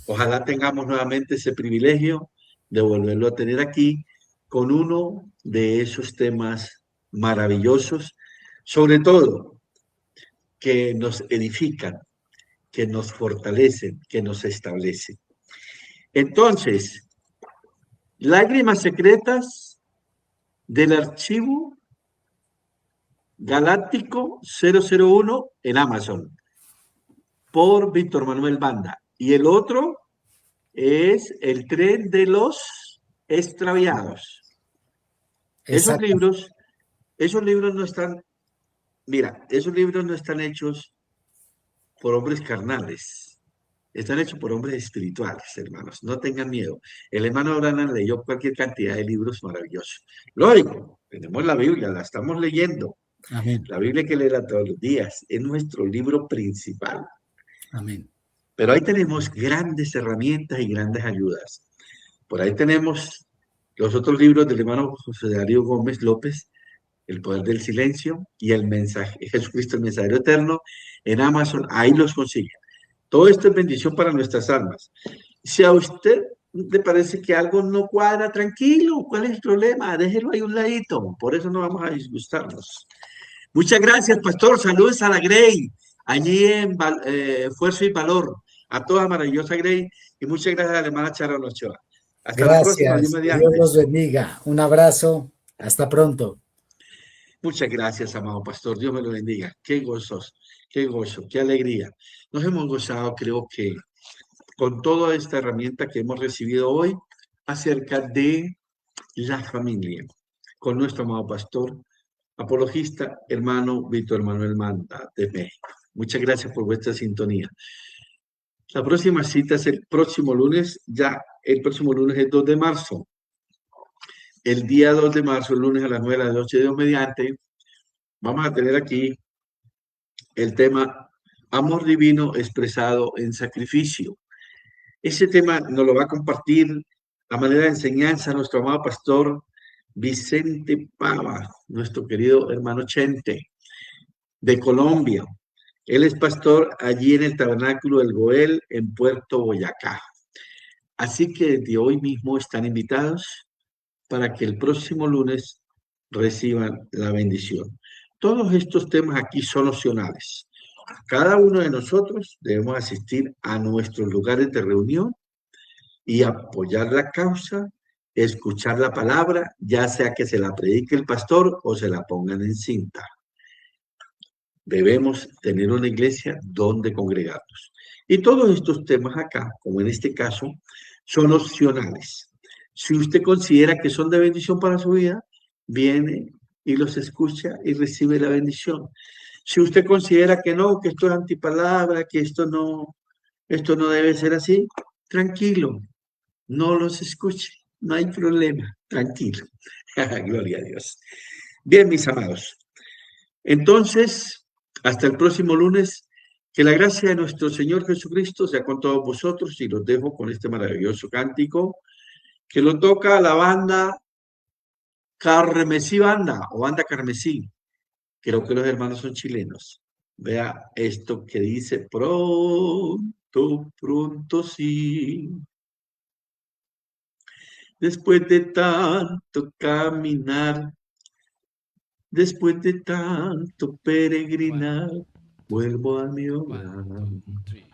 Ojalá tengamos nuevamente ese privilegio de volverlo a tener aquí con uno de esos temas maravillosos, sobre todo que nos edifican, que nos fortalecen, que nos establecen. Entonces, Lágrimas secretas del archivo Galáctico 001 en Amazon, por Víctor Manuel Banda. Y el otro es El tren de los extraviados. Esos libros no están, mira, esos libros no están hechos por hombres carnales, están hechos por hombres espirituales, hermanos. No tengan miedo. El hermano Abraham leyó cualquier cantidad de libros maravillosos. Lógico, tenemos la Biblia, la estamos leyendo. Amén. La Biblia hay que leerla todos los días. Es nuestro libro principal. Amén. Pero ahí tenemos grandes herramientas y grandes ayudas. Por ahí tenemos los otros libros del hermano José Darío Gómez López, El poder del silencio y el mensaje, Jesucristo el mensajero eterno, en Amazon. Ahí los consiguen. Todo esto es bendición para nuestras almas. Si a usted le parece que algo no cuadra, tranquilo, ¿cuál es el problema? Déjelo ahí un ladito. Por eso no vamos a disgustarnos. Muchas gracias, pastor. Saludos a la Grey, allí en Fuerza y Valor. A toda maravillosa Grey. Y muchas gracias a la hermana Charo Ochoa. Hasta la próxima, Dios mediante. Dios los bendiga. Un abrazo. Hasta pronto. Muchas gracias, amado pastor. Dios me lo bendiga. Qué gozos, qué gozo, qué alegría. Nos hemos gozado, creo que, con toda esta herramienta que hemos recibido hoy acerca de la familia, con nuestro amado pastor, apologista, hermano Víctor Manuel Manda, de México. Muchas gracias por vuestra sintonía. La próxima cita es el próximo lunes, ya el próximo lunes es 2 de marzo. El día 2 de marzo, el lunes a las 9 de la noche, Dios mediante, vamos a tener aquí el tema Amor Divino expresado en sacrificio. Ese tema nos lo va a compartir a manera de enseñanza nuestro amado pastor Vicente Pava, nuestro querido hermano Chente, de Colombia. Él es pastor allí en el Tabernáculo del Goel, en Puerto Boyacá. Así que desde hoy mismo están invitados para que el próximo lunes reciban la bendición. Todos estos temas aquí son opcionales. Cada uno de nosotros debemos asistir a nuestros lugares de reunión y apoyar la causa, escuchar la palabra, ya sea que se la predique el pastor o se la pongan en cinta. Debemos tener una iglesia donde congregarnos. Y todos estos temas acá, como en este caso, son opcionales. Si usted considera que son de bendición para su vida, viene y los escucha y recibe la bendición. Si usted considera que no, que esto es antipalabra, que esto no debe ser así, tranquilo, no los escuche, no hay problema, tranquilo. Gloria a Dios. Bien, mis amados. Entonces, hasta el próximo lunes, que la gracia de nuestro Señor Jesucristo sea con todos vosotros, y los dejo con este maravilloso cántico que lo toca la banda Carmesí Banda o Banda Carmesí. Creo que los hermanos son chilenos. Vea esto que dice: pronto, pronto sí. Después de tanto caminar, después de tanto peregrinar, vuelvo a mi hogar. 1, 2, 3.